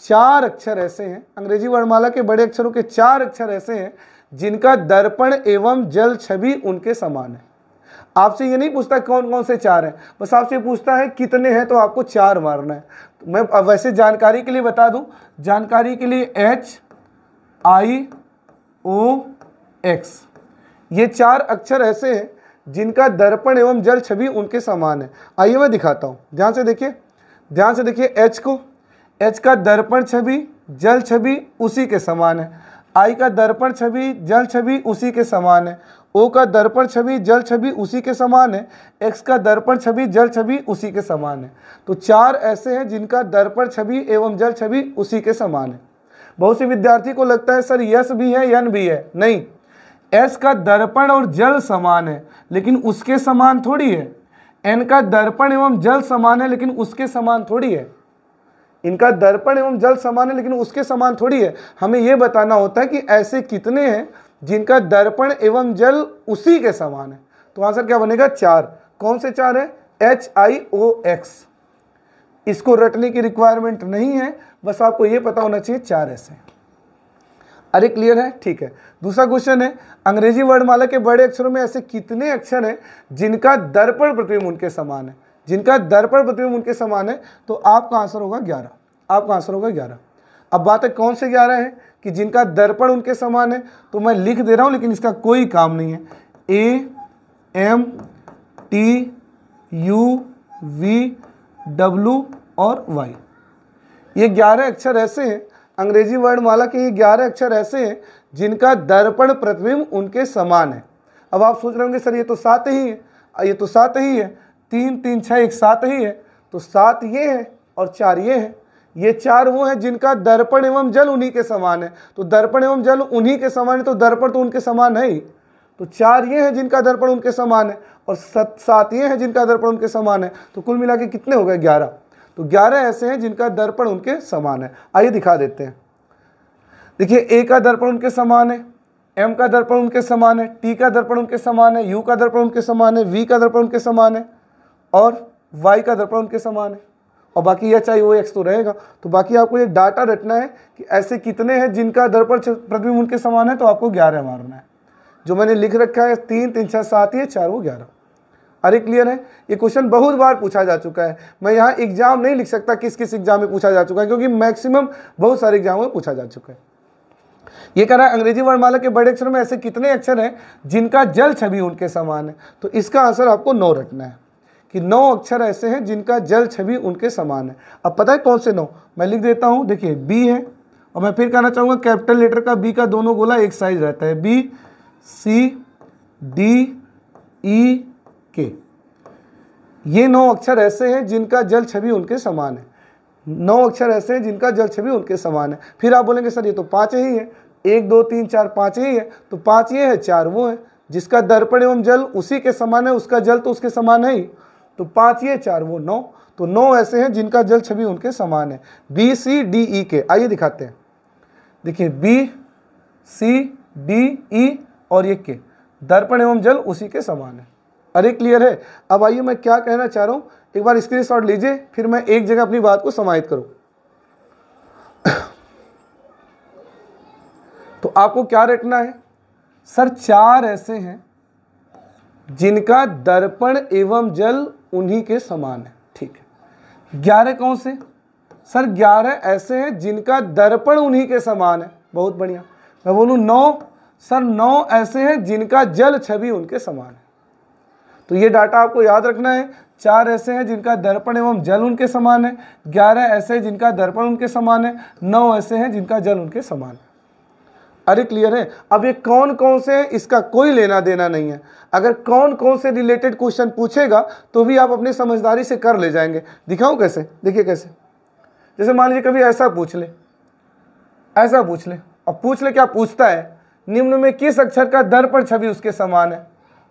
S1: 4 अक्षर ऐसे हैं, अंग्रेजी वर्णमाला के बड़े अक्षरों के 4 अक्षर ऐसे हैं जिनका दर्पण एवं जल छवि उनके समान है। आपसे ये नहीं पूछता कौन कौन से 4 हैं, बस आपसे पूछता है कितने हैं तो आपको 4 मारना है। तो मैं अब वैसे जानकारी के लिए बता दूं, जानकारी के लिए HIOX ये 4 अक्षर ऐसे हैं जिनका दर्पण एवं जल छवि उनके समान है। आइए मैं दिखाता हूं, ध्यान से देखिए, ध्यान से देखिए। H को, H का दर्पण छवि जल छवि उसी के समान है। I का दर्पण छवि जल छवि उसी के समान है। O का दर्पण छवि जल छवि उसी के समान है। X का दर्पण छवि जल छवि उसी के समान है। तो 4 ऐसे हैं जिनका दर्पण छवि एवं जल छवि उसी के समान है। बहुत से विद्यार्थी को लगता है सर यस भी है यन भी है, नहीं। S का दर्पण और जल समान है लेकिन उसके समान थोड़ी है। N का दर्पण एवं जल समान है लेकिन उसके समान थोड़ी है। इनका दर्पण एवं जल समान है लेकिन उसके समान थोड़ी है। हमें यह बताना होता है कि ऐसे कितने हैं जिनका दर्पण एवं जल उसी के समान है। तो आंसर क्या बनेगा 4। कौन से 4 है, HIOX। इसको रटने की रिक्वायरमेंट नहीं है, बस आपको यह पता होना चाहिए 4 ऐसे। अरे क्लियर है, ठीक है। दूसरा क्वेश्चन है, अंग्रेजी वर्णमाला के बड़े अक्षरों में ऐसे कितने अक्षर हैं जिनका दर्पण प्रतिबिंब उनके समान है। जिनका दर्पण प्रतिबिंब उनके समान है तो आपका आंसर होगा 11। आपका आंसर होगा 11। अब बात है कौन से 11 है कि जिनका दर्पण उनके समान है, तो मैं लिख दे रहा हूं लेकिन इसका कोई काम नहीं है। AMTUVW और Y, ये 11 अक्षर ऐसे हैं, अंग्रेजी वर्णमाला के ये 11 अक्षर ऐसे हैं जिनका दर्पण प्रतिबिंब उनके समान है। अब आप सोच रहे होंगे सर ये तो 7 ही है, ये तो 7 ही है, 3 3 6 1 7 ही है, तो 7 ये है और 4 ये है। ये 4 वो हैं जिनका दर्पण एवं जल उन्हीं के समान है। तो दर्पण एवं जल उन्हीं के समान है तो दर्पण तो उनके समान है ही। तो 4 ये हैं जिनका दर्पण उनके समान है और 7 ये हैं जिनका दर्पण उनके समान है। तो कुल मिला के कितने हो गए 11। तो 11 ऐसे हैं जिनका दर्पण उनके समान है। आइए दिखा देते हैं। देखिए A का दर्पण उनके समान है, M का दर्पण उनके समान है, T का दर्पण उनके समान है, U का दर्पण उनके समान है, V का दर्पण उनके समान है और Y का दर्पण उनके समान है। और बाकी HIOX तो रहेगा। तो बाकी आपको ये डाटा रखना है कि ऐसे कितने हैं जिनका दर्पण प्रतिबिंब उनके समान है, तो आपको 11 मारना है। जो मैंने लिख रखा है 3 3 6 7 ये 4 वो 11। अरे क्लियर है। ये क्वेश्चन बहुत बार पूछा जा चुका है। मैं यहाँ एग्जाम नहीं लिख सकता किस किस एग्जाम में पूछा जा चुका है, क्योंकि मैक्सिमम बहुत सारे एग्जाम में पूछा जा चुका है। ये कह रहा है अंग्रेजी वर्णमाला के बड़े अक्षर में ऐसे कितने अक्षर हैं जिनका जल छवि उनके समान है। तो इसका आंसर आपको 9 रखना है कि 9 अक्षर ऐसे हैं जिनका जल छवि उनके समान है। अब पता है कौन से 9, मैं लिख देता हूँ। देखिए बी है, और मैं फिर कहना चाहूँगा कैपिटल लेटर का बी का दोनों गोला एक साइज रहता है, बी सी डी ई के। ये 9 अक्षर ऐसे हैं जिनका जल छवि उनके समान है। 9 अक्षर ऐसे हैं जिनका जल छवि उनके समान है। फिर आप बोलेंगे सर ये तो 5 ही है, 1 2 3 4 5 ही है, तो 5 ये है 4 वो है। जिसका दर्पण एवं जल उसी के समान है, उसका जल तो उसके समान है ही, तो 5 ये 4 वो 9। तो 9 ऐसे हैं जिनका जल छवि उनके समान है, बी सी डी ई के। आइए दिखाते हैं। देखिए बी सी डी ई और ये के, दर्पण एवं जल उसी के समान है। अरे क्लियर है। अब आइए मैं क्या कहना चाह रहा हूँ, एक बार स्क्रीनशॉट लीजिए, फिर मैं एक जगह अपनी बात को समाहित करूँ। तो आपको क्या रखना है सर, 4 ऐसे हैं जिनका दर्पण एवं जल उन्हीं के समान है। ठीक है। 11 कौन से सर, 11 ऐसे हैं जिनका दर्पण उन्हीं के समान है। बहुत बढ़िया। मैं बोलूँ 9 सर, 9 ऐसे हैं जिनका जल छवि उनके समान है। तो ये डाटा आपको याद रखना है। 4 ऐसे हैं जिनका दर्पण एवं जल उनके समान है, 11 ऐसे हैं जिनका दर्पण उनके समान है, 9 ऐसे हैं जिनका जल उनके समान है। अरे क्लियर है। अब ये कौन कौन से हैं इसका कोई लेना देना नहीं है। अगर कौन कौन से रिलेटेड क्वेश्चन पूछेगा तो भी आप अपनी समझदारी से कर ले जाएंगे। दिखाऊं कैसे? देखिए कैसे। जैसे मान लीजिए कभी ऐसा पूछ ले, ऐसा पूछ ले। अब पूछ ले क्या पूछता है, निम्न में किस अक्षर का दर्पण छवि उसके समान है।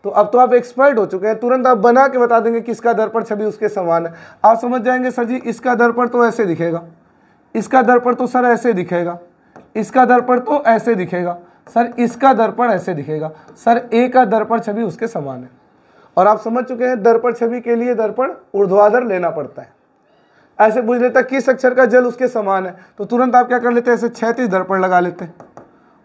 S1: तो अब तो आप एक्सपर्ट हो चुके हैं, तुरंत आप बना के बता देंगे किसका दर्पण छवि उसके समान है। आप समझ जाएंगे सर जी इसका दर्पण तो ऐसे दिखेगा, इसका दर्पण तो सर ऐसे दिखेगा, इसका दर्पण तो ऐसे दिखेगा, सर इसका दर्पण ऐसे दिखेगा, सर ए का दर्पण छवि उसके समान है। और आप समझ चुके हैं दर्पण छवि के लिए दर्पण ऊर्ध्वाधर लेना पड़ता है। ऐसे पूछ लेता किस अक्षर का जल उसके समान है, तो तुरंत आप क्या कर लेते हैं, ऐसे क्षैतिज दर्पण लगा लेते हैं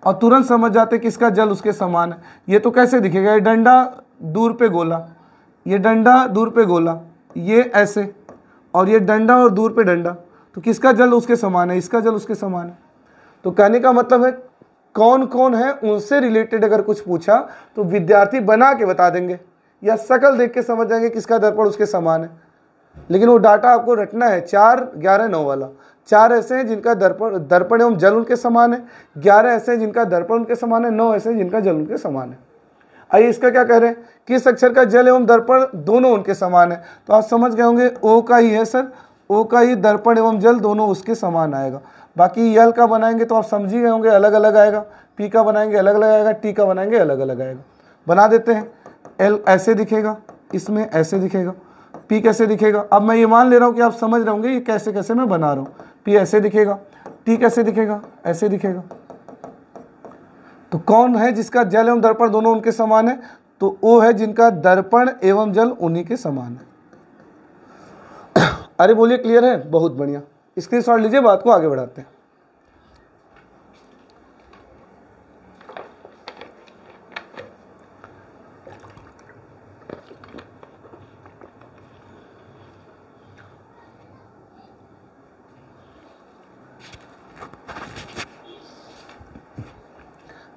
S1: और तुरंत समझ जाते किसका जल उसके समान है। ये तो कैसे दिखेगा, ये डंडा दूर पे गोला, ये डंडा दूर पे गोला, ये ऐसे, और ये डंडा और दूर पे डंडा, तो किसका जल उसके समान है, इसका जल उसके समान है। तो कहने का मतलब है कौन कौन है उनसे रिलेटेड अगर कुछ पूछा तो विद्यार्थी बना के बता देंगे या शकल देख के समझ जाएंगे किसका दर्पण उसके समान है। लेकिन वो डाटा आपको रटना है 4 11 9 वाला। 4 ऐसे हैं जिनका दर्पण एवं जल उनके समान है, 11 ऐसे हैं जिनका दर्पण उनके समान है, 9 ऐसे हैं जिनका जल उनके समान है। आइए इसका क्या कह रहे हैं, किस अक्षर का जल एवं दर्पण दोनों उनके समान है। तो आप समझ गए होंगे ओ का ही है सर, ओ का ही दर्पण एवं जल दोनों उसके समान आएगा। बाकी यल का बनाएंगे तो आप समझ ही गए होंगे अलग अलग आएगा, पी का बनाएंगे अलग अलग आएगा, टी का बनाएंगे अलग अलग आएगा। बना देते हैं। एल ऐसे दिखेगा, इसमें ऐसे दिखेगा, पी कैसे दिखेगा। अब मैं ये मान ले रहा हूँ कि आप समझ रहे होंगे ये कैसे कैसे मैं बना रहा हूँ। पी ऐसे दिखेगा, टी कैसे दिखेगा, ऐसे दिखेगा। तो कौन है जिसका जल एवं दर्पण दोनों उनके समान है, तो वो है जिनका दर्पण एवं जल उन्हीं के समान है। अरे बोलिए क्लियर है, बहुत बढ़िया। स्क्रीनशॉट लीजिए, बात को आगे बढ़ाते हैं।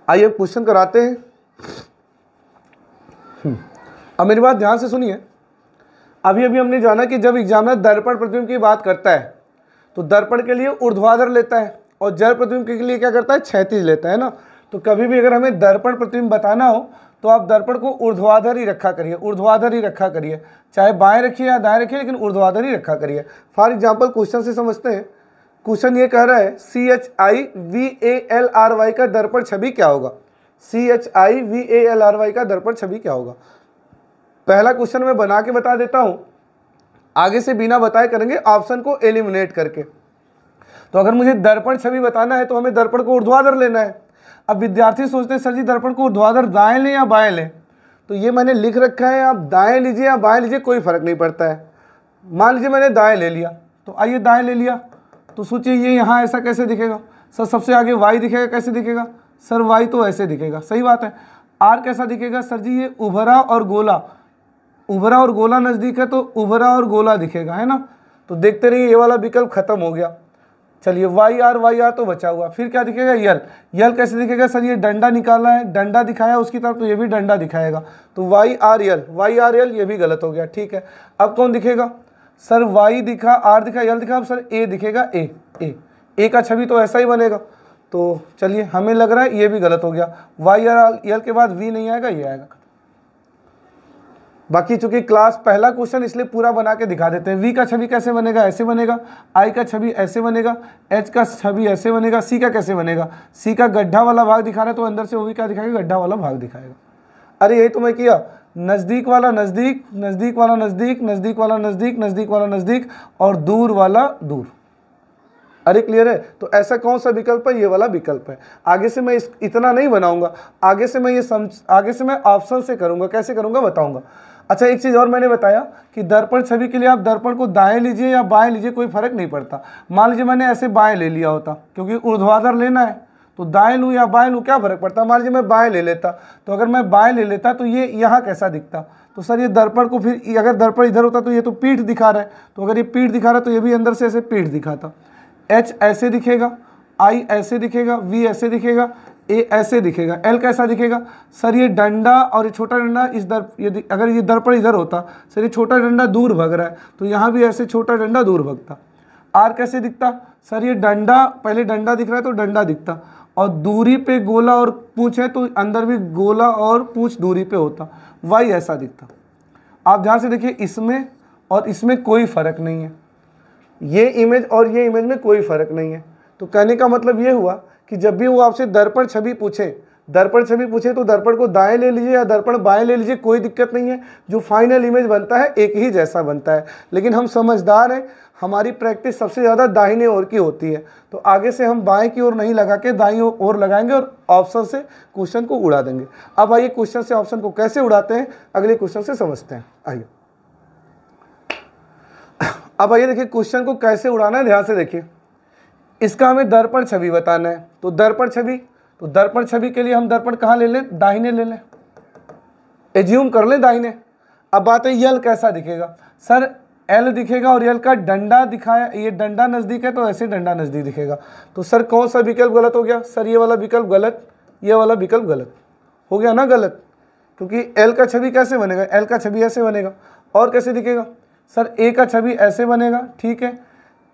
S1: आइए क्वेश्चन कराते हैं। अब मेरी बात ध्यान से सुनिए। अभी अभी हमने जाना कि जब एग्जामिनर दर्पण प्रतिबिंब की बात करता है तो दर्पण के लिए ऊर्ध्वाधर लेता है और जल प्रतिबिंब के लिए क्या करता है, क्षैतिज लेता है ना। तो कभी भी अगर हमें दर्पण प्रतिबिंब बताना हो तो आप दर्पण को ऊर्ध्वाधर ही रखा करिए, ऊर्ध्वाधर ही रखा करिए, चाहे बाएं रखिए या दाएं रखिए, लेकिन ऊर्ध्वाधर ही रखा करिए। फॉर एग्जाम्पल क्वेश्चन से समझते हैं। क्वेश्चन ये कह रहा है CHIVALRY का दर्पण छवि क्या होगा। CHIVALRY का दर्पण छवि क्या होगा। पहला क्वेश्चन मैं बना के बता देता हूं, आगे से बिना बताए करेंगे ऑप्शन को एलिमिनेट करके। तो अगर मुझे दर्पण छवि बताना है तो हमें दर्पण को ऊर्ध्वाधर लेना है। अब विद्यार्थी सोचते हैं सर जी दर्पण को ऊर्ध्वाधर दाएं लें या बाएं लें, तो ये मैंने लिख रखा है, आप दाएं लीजिए या बाएं लीजिए कोई फर्क नहीं पड़ता है। मान लीजिए मैंने दाएं ले लिया, तो आइए दाएं ले लिया, तो सोचिए ये यहाँ ऐसा कैसे दिखेगा सर, सबसे आगे y दिखेगा, कैसे दिखेगा सर, y तो ऐसे दिखेगा, सही बात है। r कैसा दिखेगा सर जी, ये उभरा और गोला, उभरा और गोला नज़दीक है तो उभरा और गोला दिखेगा, है ना। तो देखते रहिए ये वाला विकल्प खत्म हो गया। चलिए वाई आर तो बचा हुआ, फिर क्या दिखेगा यल। यल कैसे दिखेगा सर, ये डंडा निकाला है, डंडा दिखाया उसकी तरफ तो ये भी डंडा दिखाएगा, तो वाई आर यल ये भी गलत हो गया। ठीक है, अब कौन दिखेगा सर, वाई दिखा, आर दिखा, यल दिखा, अब सर ए दिखेगा, ए का छवि तो ऐसा ही बनेगा। तो चलिए हमें लग रहा है ये भी गलत हो गया, वाई आर यल के बाद वी नहीं आएगा, ये आएगा। बाकी चूंकि क्लास पहला क्वेश्चन इसलिए पूरा बना के दिखा देते हैं। वी का छवि कैसे बनेगा, ऐसे बनेगा। आई का छवि ऐसे बनेगा। एच का छवि ऐसे बनेगा। सी का कैसे बनेगा, सी का गड्ढा वाला भाग दिखा रहा है तो अंदर से वो भी क्या दिखाएगा, गड्ढा वाला भाग दिखाएगा। अरे यही तो मैं किया, नज़दीक वाला नज़दीक, नज़दीक वाला नज़दीक, नज़दीक वाला नज़दीक, नज़दीक वाला नज़दीक और दूर वाला दूर। अरे क्लियर है, तो ऐसा कौन सा विकल्प है, ये वाला विकल्प है। आगे से मैं इतना नहीं बनाऊंगा, आगे से मैं ऑप्शन से करूंगा। कैसे करूंगा बताऊंगा। अच्छा एक चीज़ और मैंने बताया कि दर्पण छवि के लिए आप दर्पण को दाएं लीजिए या बाएं लीजिए, कोई फर्क नहीं पड़ता। मान लीजिए मैंने ऐसे बाएं ले लिया होता, क्योंकि ऊर्ध्वाधर लेना है, तो दाएं लूँ या बाएं लूँ क्या फ़र्क पड़ता। मान लीजिए मैं बाएं ले लेता, तो अगर मैं बाएं ले लेता तो ये यहाँ कैसा दिखता, तो सर ये दर्पण को, फिर अगर दर्पण इधर होता तो ये तो पीठ दिखा रहा है, तो अगर ये पीठ दिखा रहा है तो ये भी अंदर से ऐसे पीठ दिखाता। एच ऐसे दिखेगा, आई ऐसे दिखेगा, वी ऐसे दिखेगा, ए ऐसे दिखेगा, एल कैसा दिखेगा सर, ये डंडा और ये छोटा डंडा अगर ये दर्पण इधर होता सर, ये छोटा डंडा दूर भग रहा है तो यहाँ भी ऐसे छोटा डंडा दूर भगता। आर कैसे दिखता सर, ये डंडा, पहले डंडा दिख रहा है तो डंडा दिखता, और दूरी पे गोला और पूंछ है तो अंदर भी गोला और पूंछ दूरी पे होता। वाई ऐसा दिखता। आप ध्यान से देखिए, इसमें और इसमें कोई फर्क नहीं है, ये इमेज और ये इमेज में कोई फर्क नहीं है। तो कहने का मतलब ये हुआ कि जब भी वो आपसे दर्पण छवि पूछे तो दर्पण को दाएं ले लीजिए या दर्पण बाएं ले लीजिए, कोई दिक्कत नहीं है। जो फाइनल इमेज बनता है एक ही जैसा बनता है। लेकिन हम समझदार हैं, हमारी प्रैक्टिस सबसे ज़्यादा दाहिने ओर की होती है, तो आगे से हम बाएं की ओर नहीं लगा के दाईं ओर लगाएंगे और ऑप्शन से क्वेश्चन को उड़ा देंगे। अब आइए क्वेश्चन से ऑप्शन को कैसे उड़ाते हैं अगले क्वेश्चन से समझते हैं। आइए अब आइए देखिए क्वेश्चन को कैसे उड़ाना है, ध्यान से देखिए। इसका हमें दर्पण छवि बताना है, तो दर्पण छवि के लिए हम दर्पण कहाँ ले लें, दाहिने ले लें, एज्यूम कर लें दाहिने। अब बात है यल कैसा दिखेगा सर, एल दिखेगा और यल का डंडा दिखाया, ये डंडा नज़दीक है तो ऐसे डंडा नज़दीक दिखेगा। तो सर कौन सा विकल्प गलत हो गया सर, ये वाला विकल्प गलत, ये वाला विकल्प गलत हो गया ना, गलत। क्योंकि एल का छवि कैसे बनेगा, एल का छवि ऐसे बनेगा। और कैसे दिखेगा सर, ए का छवि ऐसे बनेगा, ठीक है,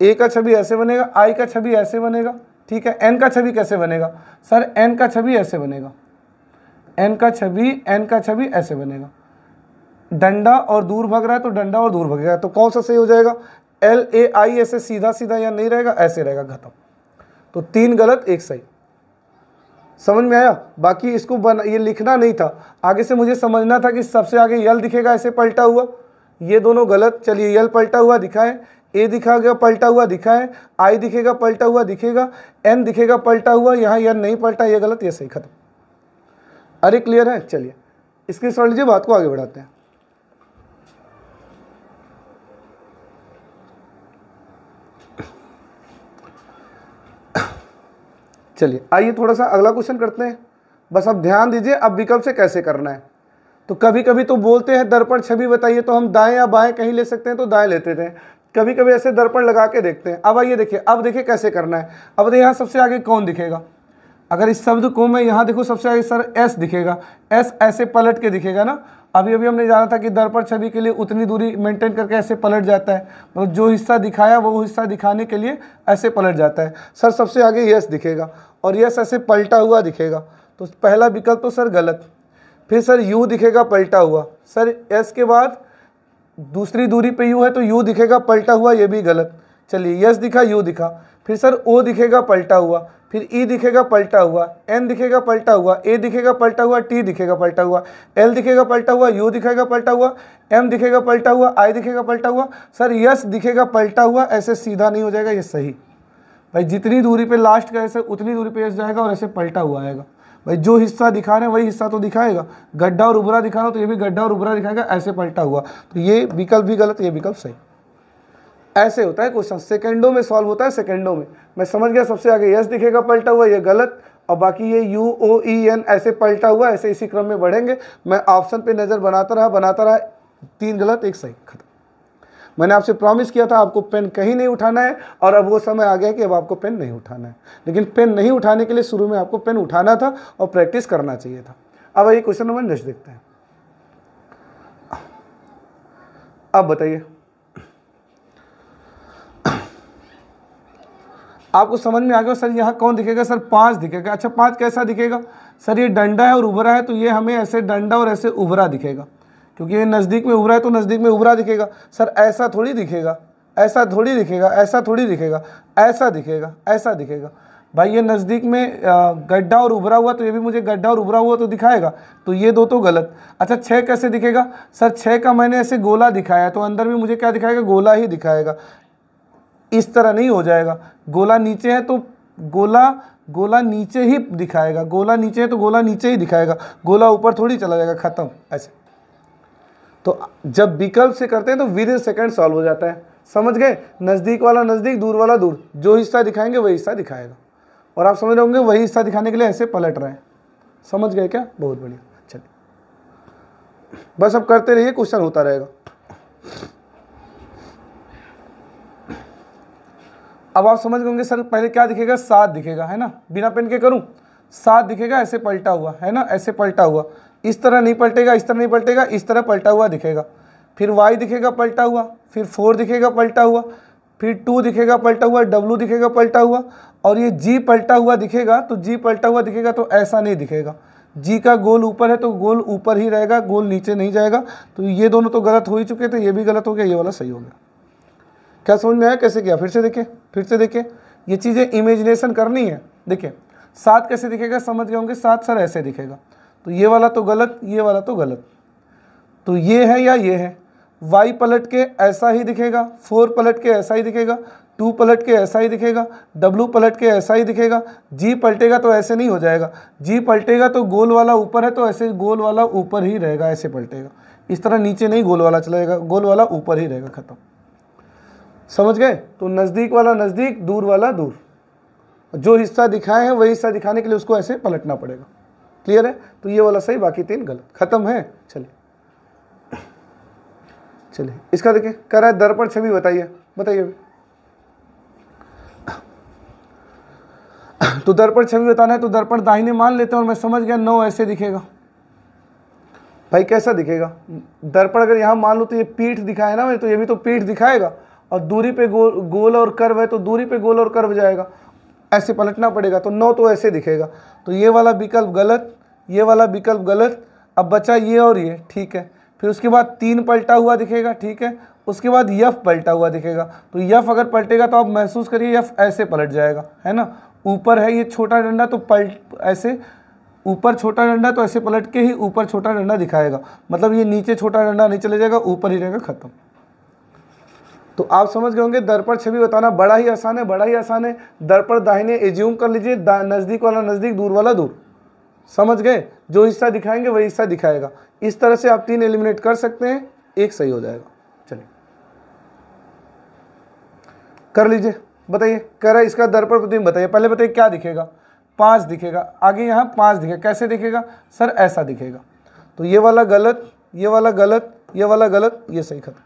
S1: ए का छवि ऐसे बनेगा, आई का छवि ऐसे बनेगा, ठीक है। एन का छवि कैसे बनेगा सर, एन का छवि ऐसे बनेगा, एन का छवि ऐसे बनेगा। डंडा और दूर भाग रहा है तो डंडा और दूर भागेगा, तो कौन सा सही हो जाएगा, एल ए आई ऐसे सीधा सीधा या नहीं रहेगा, ऐसे रहेगा, खत्म। तो 3 गलत 1 सही। समझ में आया। बाकी इसको ये लिखना नहीं था, आगे से मुझे समझना था कि सबसे आगे यल दिखेगा ऐसे पलटा हुआ, ये दोनों गलत। चलिए यल पलटा हुआ दिखाए, ए दिखा गया पलटा हुआ दिखाए, आई दिखेगा पलटा हुआ दिखेगा, एन दिखेगा पलटा हुआ, यहाँ यल नहीं पलटा, ये गलत, ये सही, खत्म। अरे क्लियर है। चलिए इसकी समझ लीजिए, बात को आगे बढ़ाते हैं। चलिए आइए थोड़ा सा अगला क्वेश्चन करते हैं। बस अब ध्यान दीजिए, अब विकल्प से कैसे करना है। तो कभी कभी तो बोलते हैं दर्पण छवि बताइए, तो हम दाएं या बाएं कहीं ले सकते हैं, तो दाएं लेते थे। कभी कभी ऐसे दर्पण लगा के देखते हैं। अब आइए देखिए, अब देखिए कैसे करना है। अब देखिए यहाँ सबसे आगे कौन दिखेगा, अगर इस शब्द को मैं यहाँ देखूँ सबसे आगे सर एस दिखेगा, एस ऐसे पलट के दिखेगा ना। अभी हमने जाना था कि दर्पण छवि के लिए उतनी दूरी मेंटेन करके ऐसे पलट जाता है, मतलब जो हिस्सा दिखाया वो हिस्सा दिखाने के लिए ऐसे पलट जाता है। सर सबसे आगे यस दिखेगा और यस ऐसे पलटा हुआ दिखेगा, तो पहला विकल्प तो सर गलत। फिर सर यू दिखेगा पलटा हुआ, सर एस के बाद दूसरी दूरी पे यू है तो यू दिखेगा पलटा हुआ, ये भी गलत। चलिए यस दिखा, यू दिखा, फिर सर ओ दिखेगा पलटा हुआ, फिर ई दिखेगा पलटा हुआ, एन दिखेगा पलटा हुआ, ए दिखेगा पलटा हुआ, टी दिखेगा पलटा हुआ, एल दिखेगा पलटा हुआ, यू दिखेगा पलटा हुआ, एम दिखेगा पलटा हुआ, आई दिखेगा पलटा हुआ। सर यस दिखेगा पलटा हुआ, ऐसे सीधा नहीं हो जाएगा, ये सही। भाई जितनी दूरी पे लास्ट का ऐसे उतनी दूरी पे यस जाएगा और ऐसे पलटा हुआ आएगा। भाई जो हिस्सा दिखा रहे हैं वही हिस्सा तो दिखाएगा, गड्ढा और उभरा दिखा रहा हो तो ये भी गड्ढा और उभरा दिखाएगा, ऐसे पलटा हुआ, तो ये विकल्प भी गलत, ये विकल्प सही। ऐसे होता है क्वेश्चन, सेकंडों में सॉल्व होता है, सेकंडों में। मैं समझ गया, सबसे आगे यस दिखेगा पलटा हुआ, ये गलत, और बाकी ये यू ओ ई एन ऐसे पलटा हुआ, ऐसे इसी क्रम में बढ़ेंगे। मैं ऑप्शन पे नज़र बनाता रहा 3 गलत 1 सही, खत्म। मैंने आपसे प्रॉमिस किया था आपको पेन कहीं नहीं उठाना है, और अब वो समय आ गया कि अब आपको पेन नहीं उठाना है। लेकिन पेन नहीं उठाने के लिए शुरू में आपको पेन उठाना था और प्रैक्टिस करना चाहिए था। अब आइए क्वेश्चन नंबर नेक्स्ट देखते हैं। अब बताइए, आपको समझ में आ गया सर यहाँ कौन दिखेगा? सर 5 दिखेगा। अच्छा 5 कैसा दिखेगा? सर ये डंडा है और उभरा है, तो ये हमें ऐसे डंडा और ऐसे उभरा दिखेगा, क्योंकि ये नज़दीक में उभरा है तो नज़दीक में उभरा दिखेगा। सर ऐसा थोड़ी दिखेगा, ऐसा थोड़ी दिखेगा, ऐसा थोड़ी दिखेगा, ऐसा दिखेगा, ऐसा दिखेगा। भाई ये नज़दीक में गड्ढा और उभरा हुआ, तो ये भी मुझे गड्ढा और उभरा हुआ तो दिखाएगा, तो ये दो तो गलत। अच्छा 6 कैसे दिखेगा? सर 6 का मैंने ऐसे गोला दिखाया, तो अंदर भी मुझे क्या दिखाएगा? गोला ही दिखाएगा। इस तरह नहीं हो जाएगा, गोला नीचे है तो गोला नीचे ही दिखाएगा, गोला नीचे है तो गोला नीचे ही दिखाएगा, गोला ऊपर थोड़ी चला जाएगा, खत्म ऐसे। तो जब विकल्प से करते हैं तो विद इन सेकंड सॉल्व हो जाता है। समझ गए? नज़दीक वाला नज़दीक, दूर वाला दूर, जो हिस्सा दिखाएंगे वही हिस्सा दिखाएगा। और आप समझ रहे होंगे वही हिस्सा दिखाने के लिए ऐसे पलट रहे हैं। समझ गए क्या? बहुत बढ़िया। चलिए बस अब करते रहिए, क्वेश्चन होता रहेगा। अब आप समझ गए होंगे सर पहले क्या दिखेगा? 7 दिखेगा, है ना? बिना पेन के करूं? 7 दिखेगा, ऐसे पलटा हुआ, है ना? ऐसे पलटा हुआ, इस तरह नहीं पलटेगा, इस तरह नहीं पलटेगा, इस तरह पलटा हुआ दिखेगा। फिर y दिखेगा पलटा हुआ, फिर 4 दिखेगा पलटा हुआ, फिर 2 दिखेगा पलटा हुआ, w दिखेगा पलटा हुआ, और ये g पलटा हुआ दिखेगा। तो g पलटा हुआ दिखेगा तो ऐसा नहीं दिखेगा। g का गोल ऊपर है तो गोल ऊपर ही रहेगा, गोल नीचे नहीं जाएगा। तो ये दोनों तो गलत हो ही चुके थे, ये भी गलत हो गया, ये वाला सही हो गया। क्या समझ में आया कैसे किया? फिर से देखिए, फिर से देखिए, ये चीज़ें इमेजिनेशन करनी है। देखिए 7 कैसे दिखेगा? समझ गए होंगे। 7 सर ऐसे दिखेगा, तो ये वाला तो गलत, ये वाला तो गलत, तो ये है या ये है। y पलट के ऐसा ही दिखेगा, 4 पलट के ऐसा ही दिखेगा, 2 पलट के ऐसा ही दिखेगा, w पलट के ऐसा ही दिखेगा। g पलटेगा तो ऐसे नहीं हो जाएगा, g पलटेगा तो गोल वाला ऊपर है तो ऐसे गोल वाला ऊपर ही रहेगा, ऐसे पलटेगा। इस तरह नीचे नहीं गोल वाला चलेगा, गोल वाला ऊपर ही रहेगा, खत्म। समझ गए? तो नज़दीक वाला नज़दीक, दूर वाला दूर, जो हिस्सा दिखाए हैं वही हिस्सा दिखाने के लिए उसको ऐसे पलटना पड़ेगा। क्लियर है? तो ये वाला सही, बाकी 3 गलत, खत्म है। चलिए चलिए इसका देखिए, कह रहा है दर्पण छवि बताइए, बताइए। तो दर्पण छवि बताना है तो दर्पण दाहिने मान लेते हैं, और मैं समझ गया 9 ऐसे दिखेगा। भाई कैसा दिखेगा? दर्पण अगर यहाँ मान लो तो ये पीठ दिखाए ना, तो ये भी तो पीठ दिखाएगा, और दूरी पे गोल और कर्व है तो दूरी पे गोल और कर्व जाएगा, ऐसे पलटना पड़ेगा। तो 9 तो ऐसे दिखेगा, तो ये वाला विकल्प गलत, ये वाला विकल्प गलत। अब बचा ये और ये, ठीक है। फिर उसके बाद 3 पलटा हुआ दिखेगा, ठीक है। उसके बाद यफ पलटा हुआ दिखेगा, तो यफ अगर पलटेगा तो आप महसूस करिए यफ ऐसे पलट जाएगा, है ना? ऊपर है ये छोटा डंडा तो पलट ऐसे, ऊपर छोटा डंडा तो ऐसे पलट के ही ऊपर छोटा डंडा दिखाएगा, मतलब ये नीचे छोटा डंडा नहीं चले जाएगा, ऊपर ही रहेगा, खत्म। तो आप समझ गए होंगे दर्पण छवि बताना बड़ा ही आसान है, बड़ा ही आसान है। दर्पण दाहिने एज्यूम कर लीजिए, नज़दीक वाला नज़दीक, दूर वाला दूर। समझ गए? जो हिस्सा दिखाएंगे वही हिस्सा दिखाएगा। इस तरह से आप 3 एलिमिनेट कर सकते हैं, 1 सही हो जाएगा। चलिए कर लीजिए, बताइए। कह रहा है इसका दर्पण प्रतिबिंब बताइए। पहले बताइए क्या दिखेगा? 5 दिखेगा, आगे यहाँ 5 दिखेगा। कैसे दिखेगा? सर ऐसा दिखेगा। तो ये वाला गलत, ये वाला गलत, ये वाला गलत, ये सही, खत्म।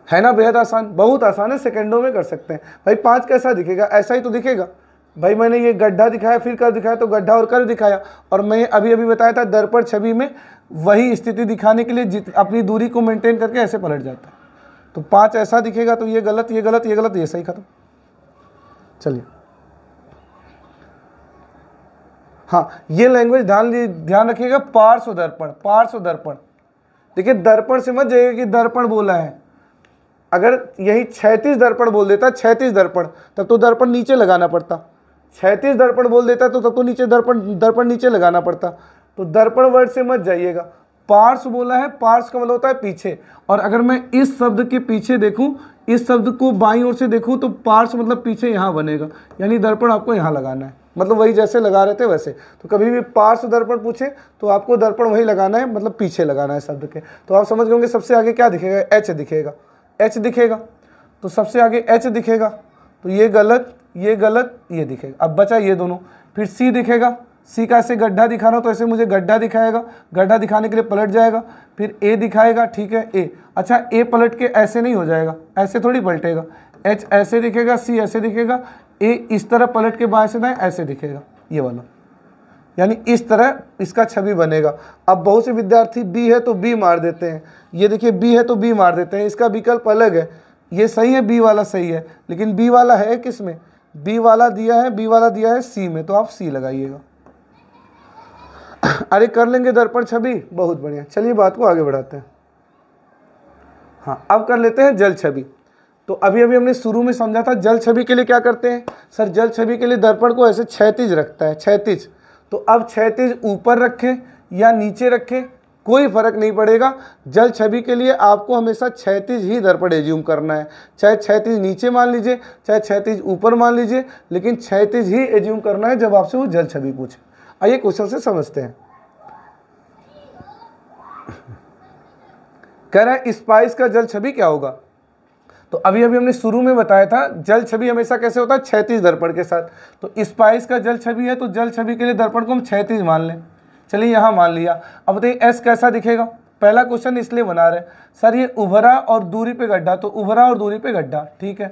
S1: है ना? बेहद आसान, बहुत आसान है, सेकंडों में कर सकते हैं। भाई 5 कैसा दिखेगा? ऐसा ही तो दिखेगा। भाई मैंने ये गड्ढा दिखाया, फिर कर्व दिखाया, तो गड्ढा और कर्व दिखाया, और मैं अभी अभी बताया था दर्पण छवि में वही स्थिति दिखाने के लिए अपनी दूरी को मेंटेन करके ऐसे पलट जाता है। तो 5 ऐसा दिखेगा, तो ये गलत, ये गलत, ये गलत, ये सही, खत्म। चलिए हाँ, ये लैंग्वेज ध्यान रखिएगा। पार्श्व दर्पण, पार्श्व दर्पण। देखिए दर्पण से मत जाइएगा कि दर्पण बोला है। अगर यही 36 दर्पण बोल देता, 36 दर्पण, तब तो दर्पण नीचे लगाना पड़ता। 36 दर्पण बोल देता तो तब तो नीचे दर्पण नीचे लगाना पड़ता। तो दर्पण वर्ड से मत जाइएगा। पार्श्व बोला है, पार्श्व का मतलब होता है पीछे। और अगर मैं इस शब्द के पीछे देखूं, इस शब्द को बाईं ओर से देखूं, तो पार्श्व मतलब पीछे यहाँ बनेगा, यानी दर्पण आपको यहाँ लगाना है, मतलब वही जैसे लगा रहे थे वैसे। तो कभी भी पार्श्व दर्पण पूछे तो आपको दर्पण वही लगाना है, मतलब पीछे लगाना है शब्द के। तो आप समझ गए होंगे सबसे आगे क्या दिखेगा? एच दिखेगा, एच दिखेगा, तो सबसे आगे एच दिखेगा। तो ये गलत, ये गलत, ये दिखेगा। अब बचा ये दोनों। फिर सी दिखेगा, सी का ऐसे गड्ढा दिखाना हो तो ऐसे मुझे गड्ढा दिखाएगा, गड्ढा दिखाने के लिए पलट जाएगा, फिर ए दिखाएगा, ठीक है ए। अच्छा ए पलट के ऐसे नहीं हो जाएगा, ऐसे थोड़ी पलटेगा, एच ऐसे दिखेगा, सी ऐसे दिखेगा, ए इस तरह पलट के बाएं से दाएं ऐसे दिखेगा, ये वाला, यानी इस तरह इसका छवि बनेगा। अब बहुत से विद्यार्थी बी है तो बी मार देते हैं, ये देखिए बी है तो बी मार देते हैं, इसका विकल्प अलग है, ये सही है, बी वाला सही है, लेकिन बी वाला है किस में, बी वाला दिया है, बी वाला दिया है सी में, तो आप सी लगाइएगा। अरे कर लेंगे दर्पण छवि, बहुत बढ़िया। चलिए बात को आगे बढ़ाते हैं। हाँ अब कर लेते हैं जल छवि। तो अभी हमने शुरू में समझा था जल छवि के लिए क्या करते हैं सर, जल छवि के लिए दर्पण को ऐसे क्षैतिज रखता है, क्षैतिज। तो अब क्षैतिज ऊपर रखें या नीचे रखें कोई फर्क नहीं पड़ेगा, जल छवि के लिए आपको हमेशा क्षैतिज ही दर्पण एज्यूम करना है, चाहे क्षैतिज नीचे मान लीजिए चाहे क्षैतिज ऊपर मान लीजिए, लेकिन क्षैतिज ही एज्यूम करना है जब आपसे वो जल छवि पूछे। आइए क्वेश्चन से समझते हैं। कह रहा है स्पाइस का जल छवि क्या होगा। तो अभी हमने शुरू में बताया था जल छवि हमेशा कैसे होता है, क्षैतिज दर्पण के साथ। तो स्पाइस का जल छवि है तो जल छवि के लिए दर्पण को हम क्षैतिज मान लें। चलिए यहाँ मान लिया। अब बताइए एस कैसा दिखेगा। पहला क्वेश्चन इसलिए बना रहे सर ये उभरा और दूरी पे गड्ढा, तो उभरा और दूरी पे गड्ढा, ठीक है।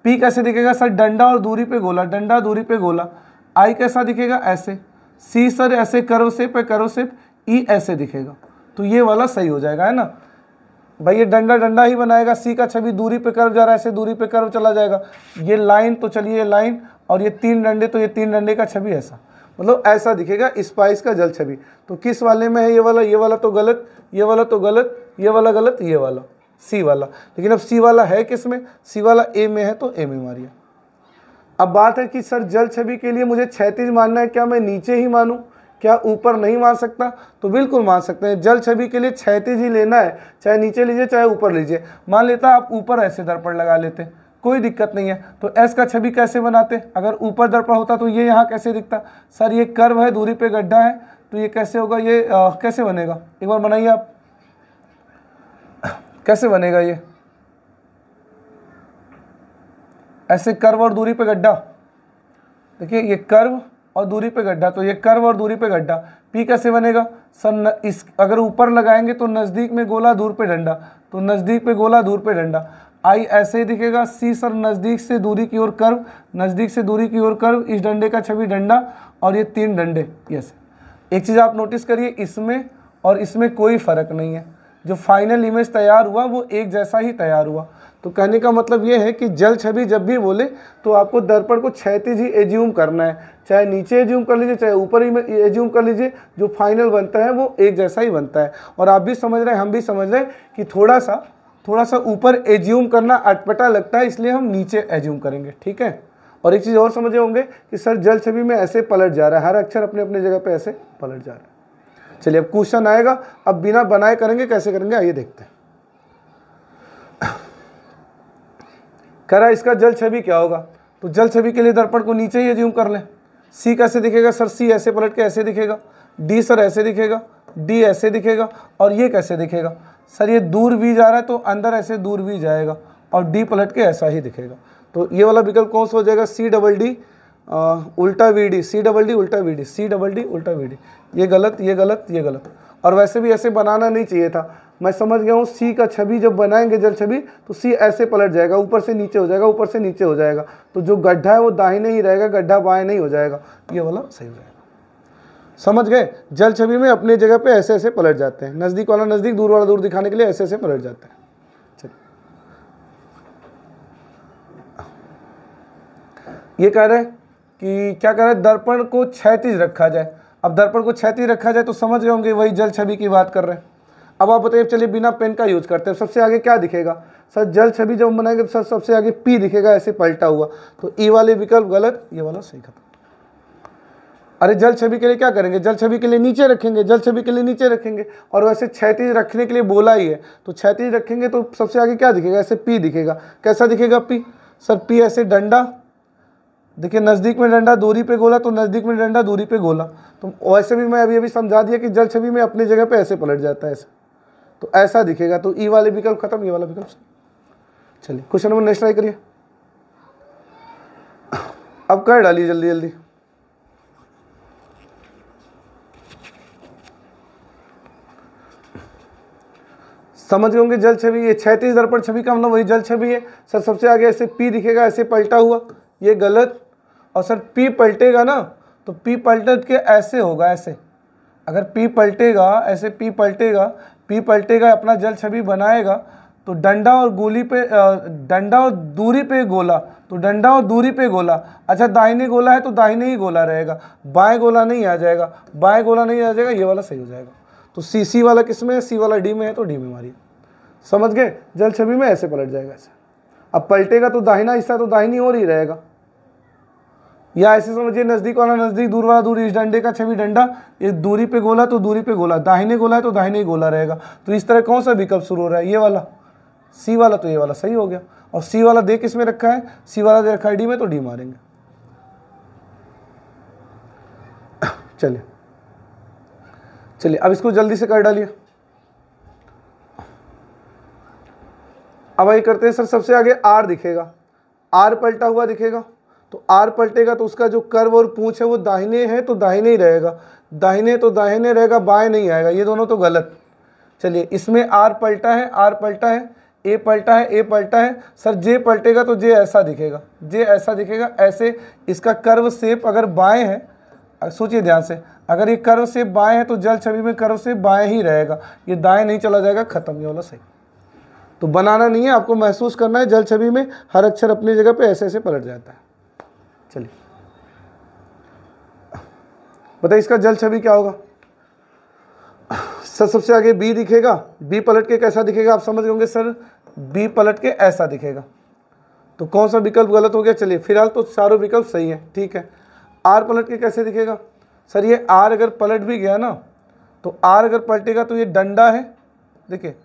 S1: पी कैसे दिखेगा सर, डंडा और दूरी पे गोला, डंडा दूरी पे गोला। आई कैसा दिखेगा, ऐसे। सी सर ऐसे करो शेप, करो शेप। ई ऐसे दिखेगा, तो ये वाला सही हो जाएगा, है ना भाई, ये डंडा डंडा ही बनाएगा। सी का छवि दूरी पे कर्व जा रहा है, ऐसे दूरी पे कर्व चला जाएगा। ये लाइन, तो चलिए लाइन, और ये तीन डंडे, तो ये तीन डंडे का छवि ऐसा, मतलब ऐसा दिखेगा स्पाइस का जल छवि। तो किस वाले में है ये वाला तो गलत, ये वाला तो गलत, ये वाला गलत, ये वाला सी वाला। लेकिन अब सी वाला है किस में, सी वाला ए में है, तो ए में मारिए। अब बात है कि सर जल छवि के लिए मुझे क्षैतिज मानना है, क्या मैं नीचे ही मानूं, क्या ऊपर नहीं मान सकता। तो बिल्कुल मान सकते हैं, जल छवि के लिए क्षैतिज ही लेना है, चाहे नीचे लीजिए चाहे ऊपर लीजिए। मान लेता आप ऊपर ऐसे दर्पण लगा लेते, कोई दिक्कत नहीं है। तो एस का छवि कैसे बनाते, अगर ऊपर दर्पण होता तो ये यहाँ कैसे दिखता। सर ये कर्व है, दूरी पे गड्ढा है, तो ये कैसे होगा, ये कैसे बनेगा, एक बार बनाइए आप, कैसे बनेगा ये, ऐसे कर्व और दूरी पे गड्ढा। देखिए ये कर्व और दूरी पे गड्ढा, तो ये कर्व और दूरी पे गड्ढा। पी कैसे बनेगा सर, इस अगर ऊपर लगाएंगे तो नज़दीक में गोला दूर पे डंडा, तो नज़दीक पे गोला दूर पे डंडा। आई ऐसे ही दिखेगा। सी सर नज़दीक से दूरी की ओर कर्व, नज़दीक से दूरी की ओर कर्व, इस डंडे का छवि डंडा और ये तीन डंडे। यस, एक चीज़ आप नोटिस करिए, इसमें और इसमें कोई फ़र्क नहीं है, जो फाइनल इमेज तैयार हुआ वो एक जैसा ही तैयार हुआ। तो कहने का मतलब ये है कि जल छवि जब भी बोले तो आपको दर्पण को क्षैतिज ही एज्यूम करना है, चाहे नीचे एज्यूम कर लीजिए चाहे ऊपर ही एज्यूम कर लीजिए, जो फाइनल बनता है वो एक जैसा ही बनता है। और आप भी समझ रहे हैं, हम भी समझ रहे हैं कि थोड़ा सा ऊपर एज्यूम करना अटपटा लगता है, इसलिए हम नीचे एज्यूम करेंगे, ठीक है। और एक चीज़ और समझे होंगे कि सर जल छवि में ऐसे पलट जा रहा है, हर अक्षर अपने अपने जगह पर ऐसे पलट जा रहा है। चलिए अब क्वेश्चन आएगा, अब बिना बनाए करेंगे, कैसे करेंगे आइए देखते हैं। कह रहा है इसका जल छवि क्या होगा। तो जल छवि के लिए दर्पण को नीचे ही एज्यूम कर लें। सी कैसे दिखेगा सर, सी ऐसे पलट के ऐसे दिखेगा। डी सर ऐसे दिखेगा, डी ऐसे दिखेगा, और ये कैसे दिखेगा सर, ये दूर भी जा रहा है तो अंदर ऐसे दूर भी जाएगा, और डी पलट के ऐसा ही दिखेगा। तो ये वाला विकल्प कौन सा हो जाएगा, सी डबल डी उल्टा V D, C double D उल्टा V D, C double D उल्टा वी डी। ये गलत, ये गलत, ये गलत। और वैसे भी ऐसे बनाना नहीं चाहिए था, मैं समझ गया हूँ। सी का छवि जब बनाएंगे जल छवि तो सी ऐसे पलट जाएगा, ऊपर से नीचे हो जाएगा, ऊपर से नीचे हो जाएगा, तो जो गड्ढा है वो दाहिने ही रहेगा, गड्ढा बाएं नहीं हो जाएगा, ये वाला सही हो जाएगा। समझ गए, जल छवि में अपने जगह पे ऐसे ऐसे पलट जाते हैं, नज़दीक वाला नज़दीक, दूर वाला दूर दिखाने के लिए ऐसे ऐसे पलट जाते हैं। चलिए ये कह रहे हैं कि क्या कह रहे हैं, दर्पण को क्षैतिज रखा जाए। अब दर्पण को क्षैतिज रखा जाए तो समझ गए होंगे वही जल छवि की बात कर रहे हैं। अब आप बताइए, चलिए बिना पेन का यूज करते हैं, सबसे आगे क्या दिखेगा सर, जल छवि जब बनाएंगे तो सर सबसे आगे पी दिखेगा ऐसे पलटा हुआ, तो ई वाले विकल्प गलत, ये वाला सही खत्म। अरे जल छवि के लिए क्या करेंगे, जल छवि के लिए नीचे रखेंगे, जल छवि के लिए नीचे रखेंगे, और वैसे क्षैतिज रखने के लिए बोला ही है, तो क्षैतिज रखेंगे तो सबसे आगे क्या दिखेगा, ऐसे पी दिखेगा। कैसा दिखेगा पी सर, पी ऐसे डंडा, देखिए नज़दीक में डंडा दूरी पे गोला, तो नज़दीक में डंडा दूरी पे गोला। तो वैसे भी मैं अभी समझा दिया कि जल छवि में अपनी जगह पे ऐसे पलट जाता है, ऐसे तो ऐसा दिखेगा। तो ई वाले विकल्प खत्म, ये वाला विकल्प। चलिए क्वेश्चन नंबर नेक्स्ट ट्राई करिए। अब कर डालिए जल्दी जल्दी। समझ गए होंगे जल छवि, ये क्षैतिज दर्पण छवि का मतलब वही जल छवि है। सर सबसे आगे ऐसे P दिखेगा, ऐसे पलटा हुआ, ये गलत। और सर P पलटेगा ना तो P पलट के ऐसे होगा, ऐसे। अगर P पलटेगा, ऐसे P पलटेगा अपना जल छवि बनाएगा तो डंडा और गोली पे डंडा और दूरी पे गोला, तो डंडा और दूरी पे गोला। अच्छा दाहिने गोला है तो दाहिने ही गोला रहेगा, बाएं गोला नहीं आ जाएगा, बाएं गोला नहीं आ जाएगा, ये वाला सही हो जाएगा। तो सी वाला किस में है, सी वाला डी में है तो डी में मारिए। समझ गए, जल छवि में ऐसे पलट जाएगा ऐसे। अब पलटेगा तो दाहिना हिस्सा तो दाहिनी ओर ही रहेगा, या ऐसे समझिए नज़दीक वाला नज़दीक, दूर वाला दूर, इस डंडे का छवि डंडा, ये दूरी पे गोला तो दूरी पे गोला, दाहिने गोला है तो दाहिने ही गोला रहेगा। तो इस तरह कौन सा विकल्प शुरू हो रहा है, ये वाला सी वाला, तो ये वाला सही हो गया। और सी वाला दे किस में रखा है, सी वाला दे रखा है डी में, तो डी मारेंगे। चलिए चलिए अब इसको जल्दी से कर डालिए। अब ये करते हैं सर, सबसे आगे आर दिखेगा, आर पलटा हुआ दिखेगा, तो आर पलटेगा तो उसका जो कर्व और पूंछ है वो दाहिने है तो दाहिने ही रहेगा, दाहिने तो दाहिने रहेगा, बाएं नहीं आएगा, ये दोनों तो गलत। चलिए इसमें आर पलटा है, आर पलटा है, ए पलटा है, ए पलटा है। सर जे पलटेगा तो जे ऐसा दिखेगा, जे ऐसा दिखेगा, ऐसे। इसका कर्व शेप अगर बाएं है, सोचिए ध्यान से, अगर ये कर्व शेप बाएं है तो जल छवि में कर्व शेप बाएं ही रहेगा, ये दाएं नहीं चला जाएगा, खत्म, ये वाला सही। तो बनाना नहीं है, आपको महसूस करना है, जल छवि में हर अक्षर अपनी जगह पे ऐसे ऐसे पलट जाता है। चलिए बताइए इसका जल छवि क्या होगा। सर सबसे आगे बी दिखेगा, बी पलट के कैसा दिखेगा, आप समझ होंगे सर, बी पलट के ऐसा दिखेगा। तो कौन सा विकल्प गलत हो गया, चलिए फिलहाल तो चारों विकल्प सही है, ठीक है। आर पलट के कैसे दिखेगा, सर ये आर अगर पलट भी गया ना, तो आर अगर पलटेगा तो ये डंडा है, देखिए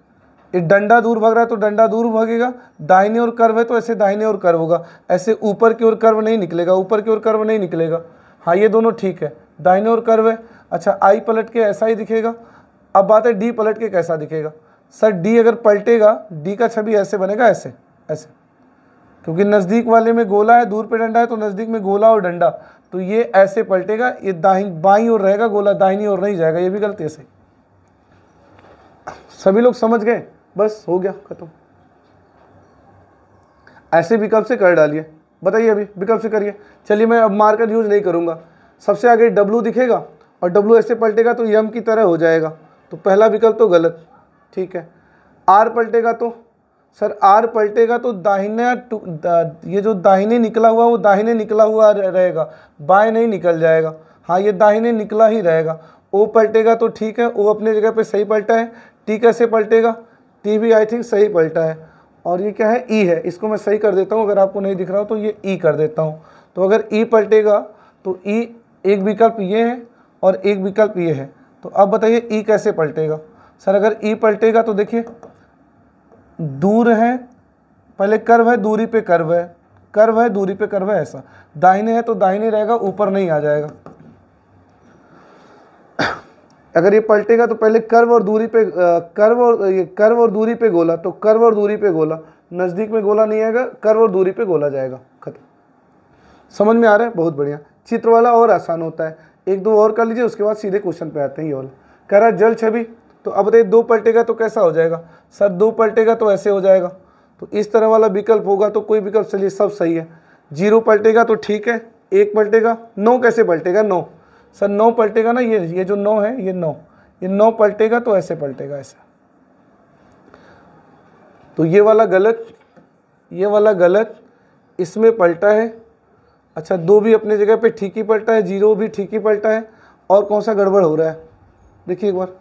S1: ये डंडा दूर भाग रहा है तो डंडा दूर भागेगा, दाहिने ओर कर्व है तो ऐसे दाहिने ओर कर्व होगा, ऐसे ऊपर की ओर कर्व नहीं निकलेगा, ऊपर की ओर कर्व नहीं निकलेगा। हाँ ये दोनों ठीक है, दाहिने ओर कर्व है। अच्छा आई पलट के ऐसा ही दिखेगा। अब बात है डी पलट के कैसा दिखेगा। सर डी अगर पलटेगा, डी का छवि ऐसे बनेगा, ऐसे ऐसे, क्योंकि नज़दीक वाले में गोला है, दूर पे डंडा है, तो नज़दीक में गोला और डंडा, तो ये ऐसे पलटेगा, ये बाईं ओर रहेगा गोला, दाहिनी ओर नहीं जाएगा, ये भी गलत है। सही, सभी लोग समझ गए, बस हो गया खत्म। ऐसे विकल्प से कर डालिए, बताइए अभी विकल्प से करिए। चलिए मैं अब मार्कर यूज नहीं करूंगा। सबसे आगे डब्लू दिखेगा और डब्लू ऐसे पलटेगा तो यम की तरह हो जाएगा, तो पहला विकल्प तो गलत, ठीक है। आर पलटेगा तो सर आर पलटेगा तो दाहिना, ये जो दाहिने निकला हुआ वो दाहिने निकला हुआ रहेगा, बाएं नहीं निकल जाएगा। हाँ ये दाहिने निकला ही रहेगा। ओ पलटेगा तो ठीक है, ओ अपने जगह पे सही पलटा है। टी कैसे पलटेगा, टी भी आई थिंक सही पलटा है। और ये क्या है, ई है, इसको मैं सही कर देता हूँ, अगर आपको नहीं दिख रहा हो तो ये ई कर देता हूँ। तो अगर ई पलटेगा तो ई, एक विकल्प ये है और एक विकल्प ये है। तो अब बताइए ई कैसे पलटेगा। सर अगर ई पलटेगा तो देखिए दूर है, पहले कर्व है, दूरी पे कर्व है, कर्व है, दूरी पे कर्व है, ऐसा। दाहिने है तो दाहिने रहेगा, ऊपर नहीं आ जाएगा। अगर ये पलटेगा तो पहले कर्व और दूरी पे कर्व और दूरी पे गोला, तो कर्व और दूरी पे गोला, नज़दीक में गोला नहीं आएगा, कर्व और दूरी पे गोला जाएगा, खत्म। समझ में आ रहा है, बहुत बढ़िया। चित्र वाला और आसान होता है, एक दो और कर लीजिए, उसके बाद सीधे क्वेश्चन पे आते हैं। ये वाला कह रहा है जल छवि, तो अब बताइए दो पलटेगा तो कैसा हो जाएगा। सर दो पलटेगा तो ऐसे हो जाएगा, तो इस तरह वाला विकल्प होगा तो कोई विकल्प, चलिए सब सही है। जीरो पलटेगा तो ठीक है, एक पलटेगा। नौ कैसे पलटेगा, नौ, सर नौ पलटेगा ना, ये जो नौ है, ये नौ पलटेगा तो ऐसे पलटेगा, ऐसा। तो ये वाला गलत, ये वाला गलत, इसमें पलटा है। अच्छा दो भी अपने जगह पे ठीक ही पलटा है, जीरो भी ठीक ही पलटा है। और कौन सा गड़बड़ हो रहा है देखिए एक बार।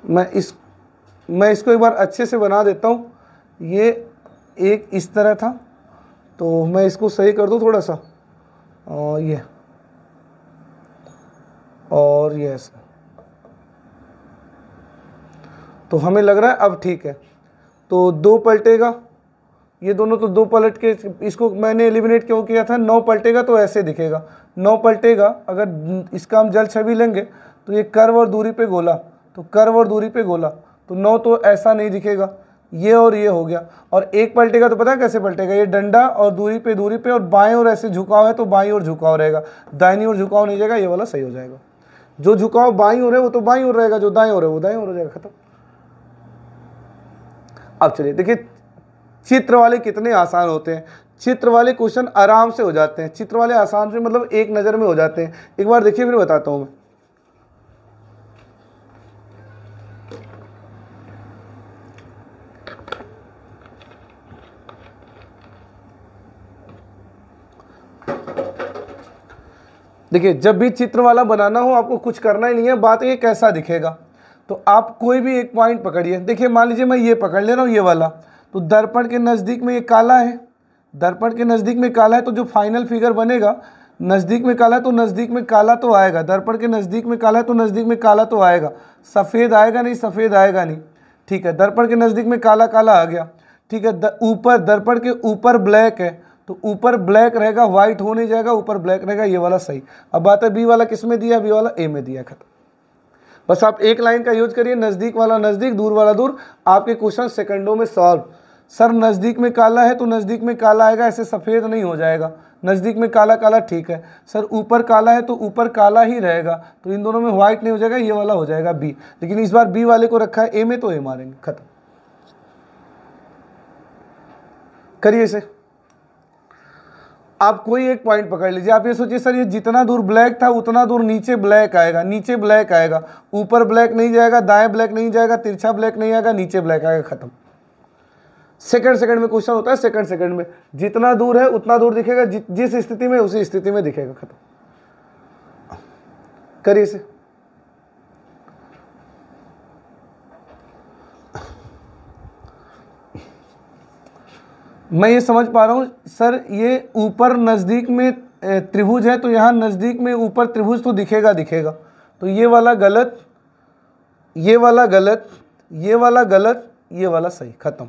S1: मैं इसको एक बार अच्छे से बना देता हूँ। ये एक इस तरह था, तो मैं इसको सही कर दूँ थोड़ा सा, ये और ये ऐसा, तो हमें लग रहा है अब ठीक है। तो दो पलटेगा, ये दोनों तो दो पलट के, इसको मैंने एलिमिनेट क्यों किया था। नौ पलटेगा तो ऐसे दिखेगा, नौ पलटेगा, अगर इसका हम जल छवि लेंगे तो ये कर्व और दूरी पे गोला, तो कर्व और दूरी पे गोला, तो नौ तो ऐसा नहीं दिखेगा, ये और ये हो गया। और एक पलटेगा तो पता है कैसे पलटेगा, ये डंडा और दूरी पे और बाएं और ऐसे झुकाव है तो बाईं ओर झुकाव रहेगा, दाहिनी ओर झुकाव नहीं जाएगा, ये वाला सही हो जाएगा। जो झुकाव बाईं ओर है वो तो बाईं ओर रहेगा, जो दाएं ओर है वो दाएं ओर हो जाएगा, खत्म। अब चलिए देखिए चित्र वाले कितने आसान होते हैं। चित्र वाले क्वेश्चन आराम से हो जाते हैं, चित्र वाले आसान से मतलब एक नज़र में हो जाते हैं। एक बार देखिए फिर बताता हूं मैं। देखिए जब भी चित्र वाला बनाना हो आपको कुछ करना ही नहीं है, बात ये कैसा दिखेगा। तो आप कोई भी एक पॉइंट पकड़िए। देखिए मान लीजिए मैं ये पकड़ ले रहा हूँ, ये वाला, तो दर्पण के नज़दीक में ये काला है, दर्पण के नज़दीक में काला है, तो जो फाइनल फिगर बनेगा नज़दीक में काला है तो नज़दीक में काला तो आएगा, दर्पण के नज़दीक में काला है तो नज़दीक में काला तो आएगा, सफ़ेद आएगा नहीं, सफ़ेद आएगा नहीं, ठीक है। दर्पण के नज़दीक में काला काला आ गया, ठीक है। ऊपर दर्पण के ऊपर ब्लैक है तो ऊपर ब्लैक रहेगा, वाइट हो नहीं जाएगा, ऊपर ब्लैक रहेगा, ये वाला सही। अब बात है बी वाला किस में दिया, बी वाला ए में दिया, खत्म। बस आप एक लाइन का यूज करिए, नज़दीक वाला नज़दीक, दूर वाला दूर, आपके क्वेश्चन सेकंडों में सॉल्व। सर नज़दीक में काला है तो नज़दीक में काला आएगा, ऐसे सफ़ेद नहीं हो जाएगा, नज़दीक में काला काला, ठीक है। सर ऊपर काला है तो ऊपर काला ही रहेगा, तो इन दोनों में व्हाइट नहीं हो जाएगा, ये वाला हो जाएगा बी। लेकिन इस बार बी वाले को रखा है ए में तो ए मारेंगे, खत्म। करिए इसे। आप कोई एक पॉइंट पकड़ लीजिए। आप ये सोचिए सर ये जितना दूर ब्लैक था उतना दूर नीचे ब्लैक आएगा, नीचे ब्लैक आएगा, ऊपर ब्लैक नहीं जाएगा, दाएं ब्लैक नहीं जाएगा, तिरछा ब्लैक नहीं आएगा, नीचे ब्लैक आएगा, खत्म। सेकंड में क्वेश्चन होता है, सेकंड में जितना दूर है उतना दूर दिखेगा, जिस स्थिति में उसी स्थिति में दिखेगा, खत्म। करिए इसे। मैं ये समझ पा रहा हूँ सर ये ऊपर नज़दीक में त्रिभुज है तो यहाँ नज़दीक में ऊपर त्रिभुज तो दिखेगा, तो ये वाला गलत, ये वाला गलत, ये वाला गलत, ये वाला सही, खत्म।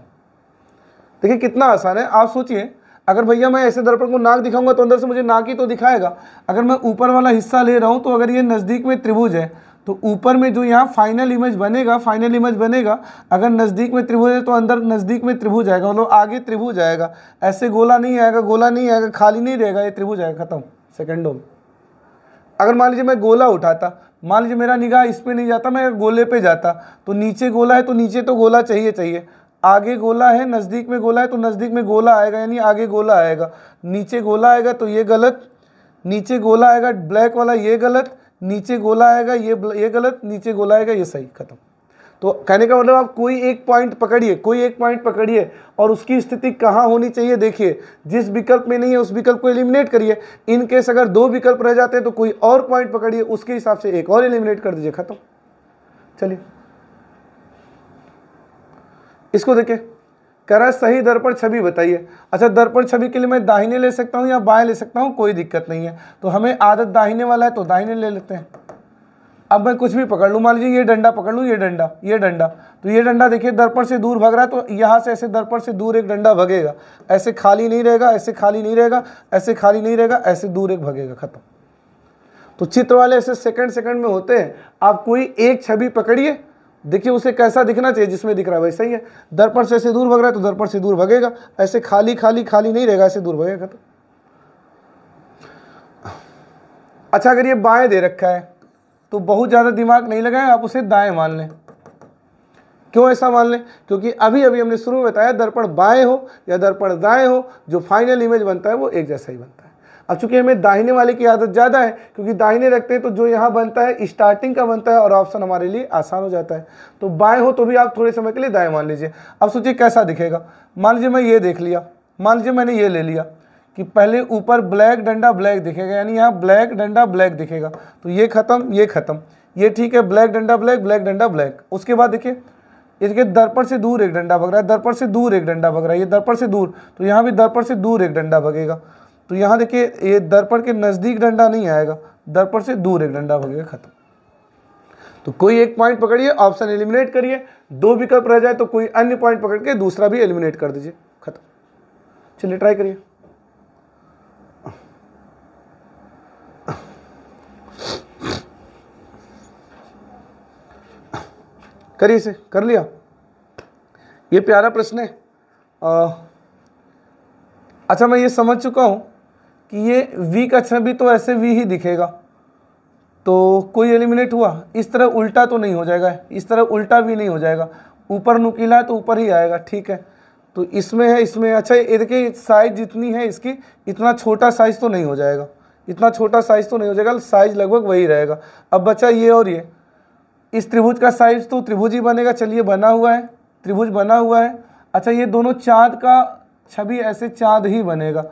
S1: देखिए कितना आसान है। आप सोचिए अगर भैया मैं ऐसे दर्पण को नाक दिखाऊंगा तो अंदर से मुझे नाक ही तो दिखाएगा। अगर मैं ऊपर वाला हिस्सा ले रहा हूँ तो अगर ये नज़दीक में त्रिभुज है तो ऊपर में जो यहाँ फाइनल इमेज बनेगा, अगर नज़दीक में त्रिभुज है तो अंदर नज़दीक में त्रिभुज आएगा, मतलब आगे त्रिभुज आएगा, ऐसे गोला नहीं आएगा, खाली नहीं रहेगा, ये त्रिभुज आएगा, खत्म सेकंडों में। अगर मान लीजिए मैं गोला उठाता, मान लीजिए मेरा निगाह इस पे नहीं जाता, मैं गोले पे जाता, तो नीचे गोला है तो नीचे तो गोला चाहिए, आगे गोला है, नज़दीक में गोला है तो नज़दीक में गोला आएगा, यानी आगे गोला आएगा, नीचे गोला आएगा तो ये गलत, नीचे गोला आएगा ब्लैक वाला, ये गलत, नीचे गोला आएगा ये गलत, नीचे गोला आएगा ये सही, खत्म। तो कहने का मतलब आप कोई एक पॉइंट पकड़िए और उसकी स्थिति कहाँ होनी चाहिए देखिए, जिस विकल्प में नहीं है उस विकल्प को एलिमिनेट करिए। इन केस अगर दो विकल्प रह जाते हैं तो कोई और पॉइंट पकड़िए, उसके हिसाब से एक और एलिमिनेट कर दीजिए, खत्म। चलिए इसको देखिए, कह रहा है सही दर्पण छवि बताइए। अच्छा दर्पण छवि के लिए मैं दाहिने ले सकता हूँ या बाएं ले सकता हूँ, कोई दिक्कत नहीं है। तो हमें आदत दाहिने वाला है तो दाहिने ले लेते हैं। अब मैं कुछ भी पकड़ लूँ, मान लीजिए ये डंडा पकड़ लूँ, ये डंडा, तो ये डंडा देखिए दर्पण से दूर भाग रहा है, तो यहाँ से ऐसे दर्पण से दूर एक डंडा भगेगा, ऐसे खाली नहीं रहेगा, ऐसे खाली नहीं रहेगा, ऐसे खाली नहीं रहेगा, ऐसे दूर एक भगेगा, खत्म। तो चित्र वाले ऐसे सेकंड में होते हैं। आप कोई एक छवि पकड़िए, देखिए उसे कैसा दिखना चाहिए, जिसमें दिख रहा है वैसा ही है। दर्पण से ऐसे दूर भग रहा है तो दर्पण से दूर भगेगा, ऐसे खाली नहीं रहेगा, ऐसे दूर भगेगा, खत्म। अच्छा अगर ये बाएं दे रखा है तो बहुत ज़्यादा दिमाग नहीं लगाएं, आप उसे दाएं मान लें। क्यों ऐसा मान लें, क्योंकि अभी हमने शुरू में बताया दर्पण बाएं हो या दर्पण दाएं हो, जो फाइनल इमेज बनता है वो एक जैसा ही बनता है। अब चूंकि हमें दाहिने वाले की आदत ज़्यादा है, क्योंकि दाहिने रखते हैं तो जो यहाँ बनता है स्टार्टिंग का बनता है और ऑप्शन हमारे लिए आसान हो जाता है। तो बाएं हो तो भी आप थोड़े समय के लिए दाएं मान लीजिए। अब सोचिए कैसा दिखेगा। मान लीजिए मैं ये देख लिया, मान लीजिए मैंने ये ले लिया कि पहले ऊपर ब्लैक डंडा ब्लैक दिखेगा, यानी यहाँ ब्लैक डंडा ब्लैक दिखेगा, तो ये खत्म, ये ठीक है, ब्लैक डंडा ब्लैक। उसके बाद देखिए इसके दर्पण से दूर एक डंडा भग रहा है, दर्पण से दूर एक डंडा भग रहा है, ये दर्पण से दूर, तो यहाँ भी दर्पण से दूर एक डंडा भगेगा। तो यहाँ देखिए ये दर्पण के नज़दीक डंडा नहीं आएगा, दर्पण से दूर एक डंडा भगेगा, खत्म। तो कोई एक पॉइंट पकड़िए, ऑप्शन एलिमिनेट करिए, दो विकल्प रह जाए तो कोई अन्य पॉइंट पकड़ के दूसरा भी एलिमिनेट कर दीजिए, खत्म। चलिए ट्राई करिए। करिए इसे, कर लिया। ये प्यारा प्रश्न है। अच्छा मैं ये समझ चुका हूँ कि ये V का छवि तो ऐसे V ही दिखेगा, तो कोई एलिमिनेट हुआ। इस तरह उल्टा तो नहीं हो जाएगा, इस तरह उल्टा भी नहीं हो जाएगा, ऊपर नुकीला है तो ऊपर ही आएगा, ठीक है। तो इसमें है, इसमें अच्छा ये देखिए साइज जितनी है इसकी, इतना छोटा साइज तो नहीं हो जाएगा, इतना छोटा साइज तो नहीं हो जाएगा, साइज लगभग वही रहेगा। अब बचा ये और ये, इस त्रिभुज का साइज तो त्रिभुज ही बनेगा, चलिए बना हुआ है, त्रिभुज बना हुआ है। अच्छा ये दोनों चाँद का छवि ऐसे चाँद ही बनेगा,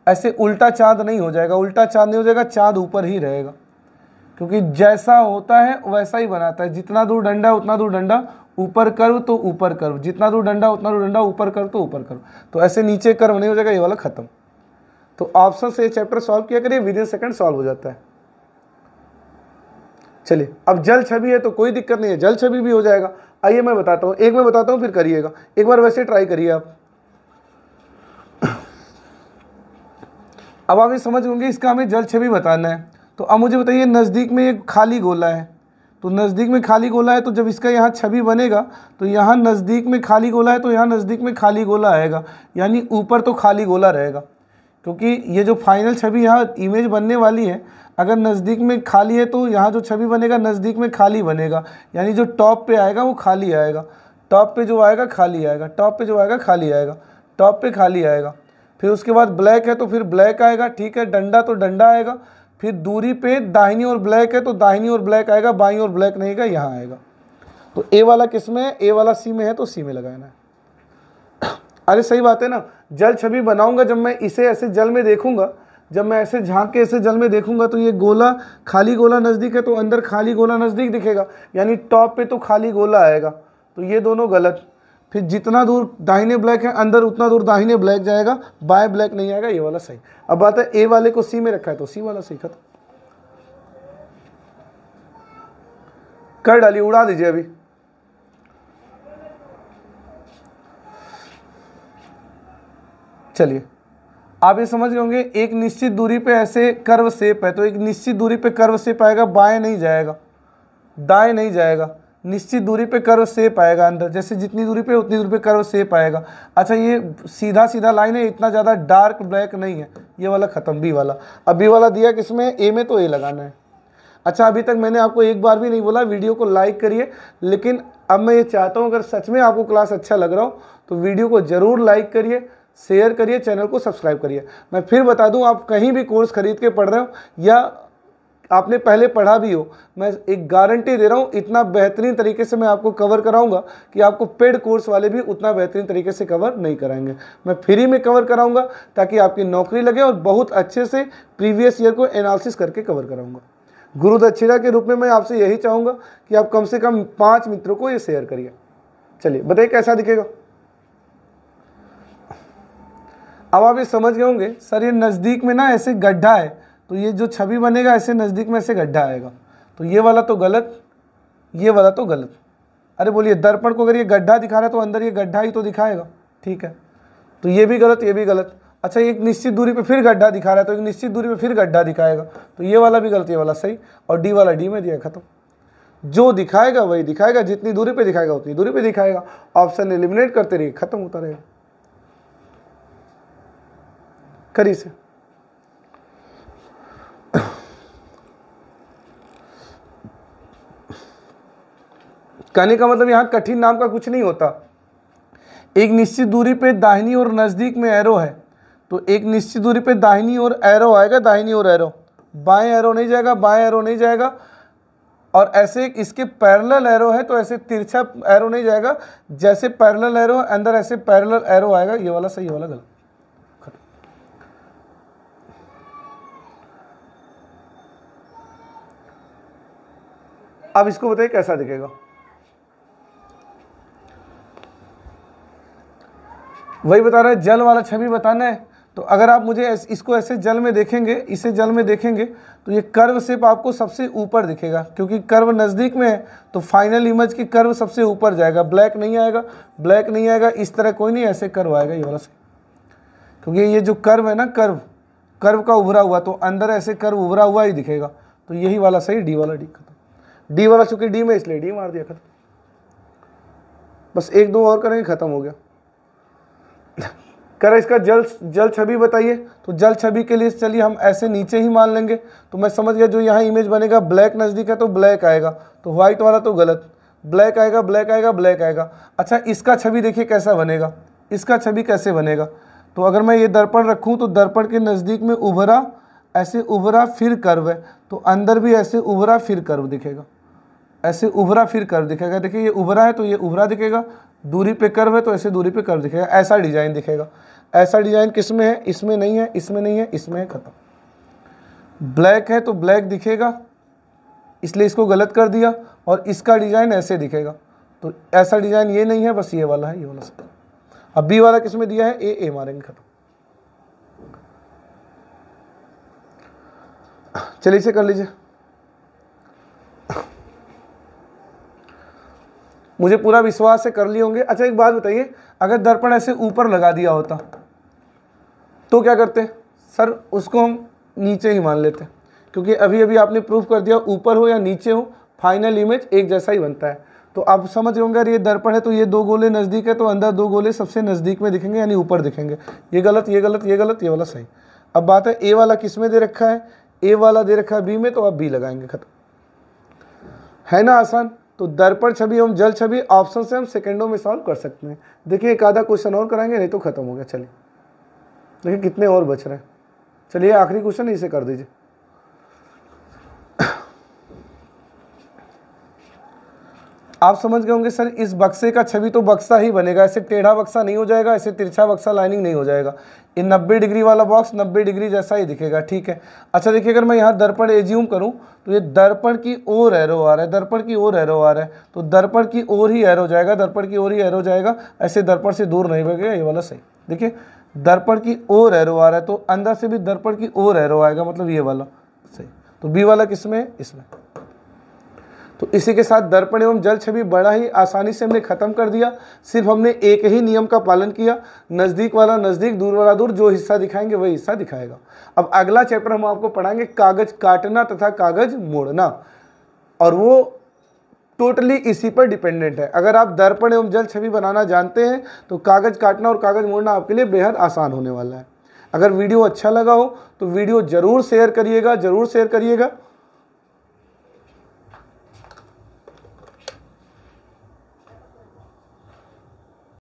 S1: ऐसे उल्टा चाँद नहीं हो जाएगा, उल्टा चाँद नहीं हो जाएगा, चाँद ऊपर ही रहेगा, क्योंकि जैसा होता है वैसा ही बनाता है। जितना दूर डंडा उतना दूर डंडा, ऊपर कर्व तो ऊपर कर्व, जितना दूर डंडा उतना दूर डंडा, ऊपर कर्व तो ऊपर कर्व। तो ऐसे नीचे कर्व नहीं हो जाएगा, ये वाला खत्म। तो ऑप्शन से ये चैप्टर सॉल्व किया करिए, विद इन सेकंड सॉल्व हो जाता है। चलिए अब जल छवि है तो कोई दिक्कत नहीं है, जल छवि भी हो जाएगा। आइए मैं बताता हूँ, एक मैं बताता हूँ फिर करिएगा, एक बार वैसे ट्राई करिए आप। अब आप ये समझ होंगे इसका हमें जल छवि बताना है। तो अब मुझे बताइए नज़दीक में एक खाली गोला है, तो नज़दीक में खाली गोला है, तो जब इसका यहाँ छवि बनेगा तो यहाँ नज़दीक में खाली गोला है, तो यहाँ नज़दीक में खाली गोला आएगा, यानी ऊपर तो खाली गोला रहेगा, क्योंकि ये जो फाइनल छवि यहाँ इमेज बनने वाली है, अगर नज़दीक में खाली है तो यहाँ जो छवि बनेगा नज़दीक में खाली बनेगा, यानी जो टॉप पे आएगा वो खाली आएगा, टॉप पे जो आएगा खाली आएगा, टॉप पे जो आएगा खाली आएगा, टॉप पे खाली आएगा। फिर उसके बाद ब्लैक है तो फिर ब्लैक आएगा, ठीक है। डंडा तो डंडा आएगा, फिर दूरी पे दाहिनी ओर ब्लैक है तो दाहिनी ओर ब्लैक आएगा, बाईं ओर ब्लैक नहीं आएगा, यहाँ आएगा। तो ए वाला किस में है, ए वाला सी में है तो सी में लगाना है। अरे सही बात है ना, जल छवि बनाऊंगा जब मैं इसे ऐसे जल में देखूंगा, जब मैं ऐसे झांक के ऐसे जल में देखूंगा तो ये गोला खाली गोला नज़दीक है तो अंदर खाली गोला नज़दीक दिखेगा, यानी टॉप पे तो खाली गोला आएगा, तो ये दोनों गलत। फिर जितना दूर दाहिने ब्लैक है अंदर उतना दूर दाहिने ब्लैक जाएगा, बाएं ब्लैक नहीं आएगा, ये वाला सही। अब बात है ए वाले को सी में रखा है तो सी वाला सही, खत्म कर डालिए, उड़ा दीजिए अभी। चलिए आप ये समझ गए होंगे, एक निश्चित दूरी पे ऐसे कर्व शेप है, तो एक निश्चित दूरी पे कर्व शेप आएगा, बाएं नहीं जाएगा, दाएं नहीं जाएगा, निश्चित दूरी पे कर्व शेप आएगा अंदर, जैसे जितनी दूरी पे उतनी दूरी पे कर्व शेप आएगा। अच्छा ये सीधा सीधा लाइन है, इतना ज़्यादा डार्क ब्लैक नहीं है, ये वाला खत्म, बी वाला। अब बी वाला दिया किसमें, ए में, तो ए लगाना है। अच्छा अभी तक मैंने आपको एक बार भी नहीं बोला वीडियो को लाइक करिए, लेकिन अब मैं ये चाहता हूँ अगर सच में आपको क्लास अच्छा लग रहा हो तो वीडियो को ज़रूर लाइक करिए, शेयर करिए, चैनल को सब्सक्राइब करिए। मैं फिर बता दूं, आप कहीं भी कोर्स खरीद के पढ़ रहे हो या आपने पहले पढ़ा भी हो, मैं एक गारंटी दे रहा हूं, इतना बेहतरीन तरीके से मैं आपको कवर कराऊंगा कि आपको पेड कोर्स वाले भी उतना बेहतरीन तरीके से कवर नहीं कराएंगे। मैं फ्री में कवर कराऊंगा ताकि आपकी नौकरी लगे, और बहुत अच्छे से प्रीवियस ईयर को एनालिसिस करके कवर कराऊंगा। गुरु दक्षिणा के रूप में मैं आपसे यही चाहूँगा कि आप कम से कम 5 मित्रों को ये शेयर करिए। चलिए बताइए कैसा दिखेगा। अब आप ये समझ गए होंगे सर ये नज़दीक में ना ऐसे गड्ढा है, तो ये जो छवि बनेगा ऐसे नज़दीक में ऐसे गड्ढा आएगा, तो ये वाला तो गलत, ये वाला तो गलत। अरे बोलिए दर्पण को अगर ये गड्ढा दिखा रहा है तो अंदर ये गड्ढा ही तो दिखाएगा, ठीक है, तो ये भी गलत, ये भी गलत। अच्छा एक निश्चित दूरी पे फिर गड्ढा दिखा रहा है तो एक निश्चित दूरी पे फिर गड्ढा दिखाएगा, तो ये वाला भी गलत, ये वाला सही, और डी वाला डी में दिया, खत्म। जो दिखाएगा वही दिखाएगा, जितनी दूरी पे दिखाएगा उतनी दूरी पे दिखाएगा, ऑप्शन एलिमिनेट करते रहिए, खत्म होता रहेगा। करिए से कहने का मतलब यहाँ कठिन नाम का कुछ नहीं होता। एक निश्चित दूरी पे दाहिनी और नज़दीक में एरो है, तो एक निश्चित दूरी पे दाहिनी ओर एरो आएगा, दाहिनी ओर एरो, बाएं एरो नहीं जाएगा, बाएं एरो नहीं जाएगा, और ऐसे इसके पैरेलल एरो है तो ऐसे तिरछा एरो नहीं जाएगा, जैसे पैरेलल एरो अंदर ऐसे पैरेलल एरो आएगा, ये वाला सही, ये वाला गलत। अब इसको बताइए कैसा दिखेगा। वही बता रहे हैं, जल वाला छवि बताना है, तो अगर आप मुझे इसको ऐसे जल में देखेंगे, इसे जल में देखेंगे तो ये कर्व शेप आपको सबसे ऊपर दिखेगा, क्योंकि कर्व नज़दीक में है तो फाइनल इमेज की कर्व सबसे ऊपर जाएगा, ब्लैक नहीं आएगा, ब्लैक नहीं आएगा, इस तरह कोई नहीं, ऐसे कर्व आएगा, ये वाला सही, क्योंकि ये जो कर्व है ना, कर्व का उभरा हुआ, तो अंदर ऐसे कर्व उभरा हुआ ही दिखेगा, तो यही वाला सही, डी वाला, डी खत्म। डी वाला चूंकि डी में इसलिए डी मार दिया, खत्म। बस एक दो और करेंगे, खत्म हो गया। कह रहा इसका जल छवि बताइए। तो जल छवि के लिए चलिए हम ऐसे नीचे ही मान लेंगे। तो मैं समझ गया जो यहाँ इमेज बनेगा ब्लैक नज़दीक है तो ब्लैक आएगा, तो व्हाइट वाला तो गलत, ब्लैक आएगा, ब्लैक आएगा, ब्लैक आएगा। अच्छा इसका छवि देखिए कैसा बनेगा, इसका छवि कैसे बनेगा। तो अगर मैं ये दर्पण रखूँ तो दर्पण के नज़दीक में उभरा, ऐसे उभरा फिर कर्व है, तो अंदर भी ऐसे उभरा फिर कर्व दिखेगा, ऐसे उभरा फिर कर्व दिखेगा। देखिए ये उभरा है तो ये उभरा दिखेगा, दूरी पे कर्व है तो ऐसे दूरी पे कर्व दिखेगा, ऐसा डिजाइन दिखेगा। ऐसा डिजाइन किस में है, इसमें नहीं है, इसमें नहीं है, इसमें है, खत्म। ब्लैक है तो ब्लैक दिखेगा, इसलिए इसको गलत कर दिया, और इसका डिजाइन ऐसे दिखेगा। तो ऐसा डिजाइन ये नहीं है, बस ये वाला है, ये वाला सब। अब बी वाला किस में दिया है, ए मारेंगे, खत्म। चलिए इसे कर लीजिए। मुझे पूरा विश्वास है कर लिए होंगे। अच्छा एक बात बताइए, अगर दर्पण ऐसे ऊपर लगा दिया होता तो क्या करते सर, उसको हम नीचे ही मान लेते, क्योंकि अभी अभी आपने प्रूफ कर दिया ऊपर हो या नीचे हो फाइनल इमेज एक जैसा ही बनता है। तो आप समझ रहे होंगे, ये दर्पण है तो ये दो गोले नज़दीक है तो अंदर दो गोले सबसे नज़दीक में दिखेंगे, यानी ऊपर दिखेंगे। ये गलत, ये गलत, ये गलत, ये वाला सही। अब बात है ए वाला किस में दे रखा है, ए वाला दे रखा है बी में, तो आप बी लगाएंगे, खत्म। है ना आसान। तो दर्पण छवि एवं जल छवि ऑप्शन से हम सेकंडों में सॉल्व कर सकते हैं। देखिए एक आधा क्वेश्चन और कराएंगे, नहीं तो खत्म हो गया। चलिए देखिए कितने और बच रहे हैं। चलिए आखिरी क्वेश्चन इसे कर दीजिए। आप समझ गए होंगे सर इस बक्से का छवि तो बक्सा ही बनेगा, ऐसे टेढ़ा बक्सा नहीं हो जाएगा, ऐसे तिरछा बक्सा लाइनिंग नहीं हो जाएगा। ये 90 डिग्री वाला बॉक्स 90 डिग्री जैसा ही दिखेगा, ठीक है। अच्छा देखिए अगर मैं यहाँ दर्पण एज्यूम करूँ तो ये दर्पण की ओर एरो आ रहा है, दर्पण की ओर एरो आ रहा है, तो दर्पण की ओर ही एरो जाएगा, दर्पण की ओर ही एरो जाएगा, ऐसे दर्पण से दूर नहीं भागेगा। ये वाला सही। देखिए दर्पण की ओर एरो आ रहा है तो अंदर से भी दर्पण की ओर एरो आएगा, मतलब ये वाला सही। तो बी वाला किसमें है, इसमें। तो इसी के साथ दर्पण एवं जल छवि बड़ा ही आसानी से हमने खत्म कर दिया। सिर्फ हमने एक ही नियम का पालन किया, नज़दीक वाला नज़दीक, दूर वाला दूर, जो हिस्सा दिखाएंगे वही हिस्सा दिखाएगा। अब अगला चैप्टर हम आपको पढ़ाएंगे कागज काटना तथा कागज मोड़ना, और वो टोटली इसी पर डिपेंडेंट है। अगर आप दर्पण एवं जल छवि बनाना जानते हैं तो कागज काटना और कागज मोड़ना आपके लिए बेहद आसान होने वाला है। अगर वीडियो अच्छा लगा हो तो वीडियो ज़रूर शेयर करिएगा, ज़रूर शेयर करिएगा।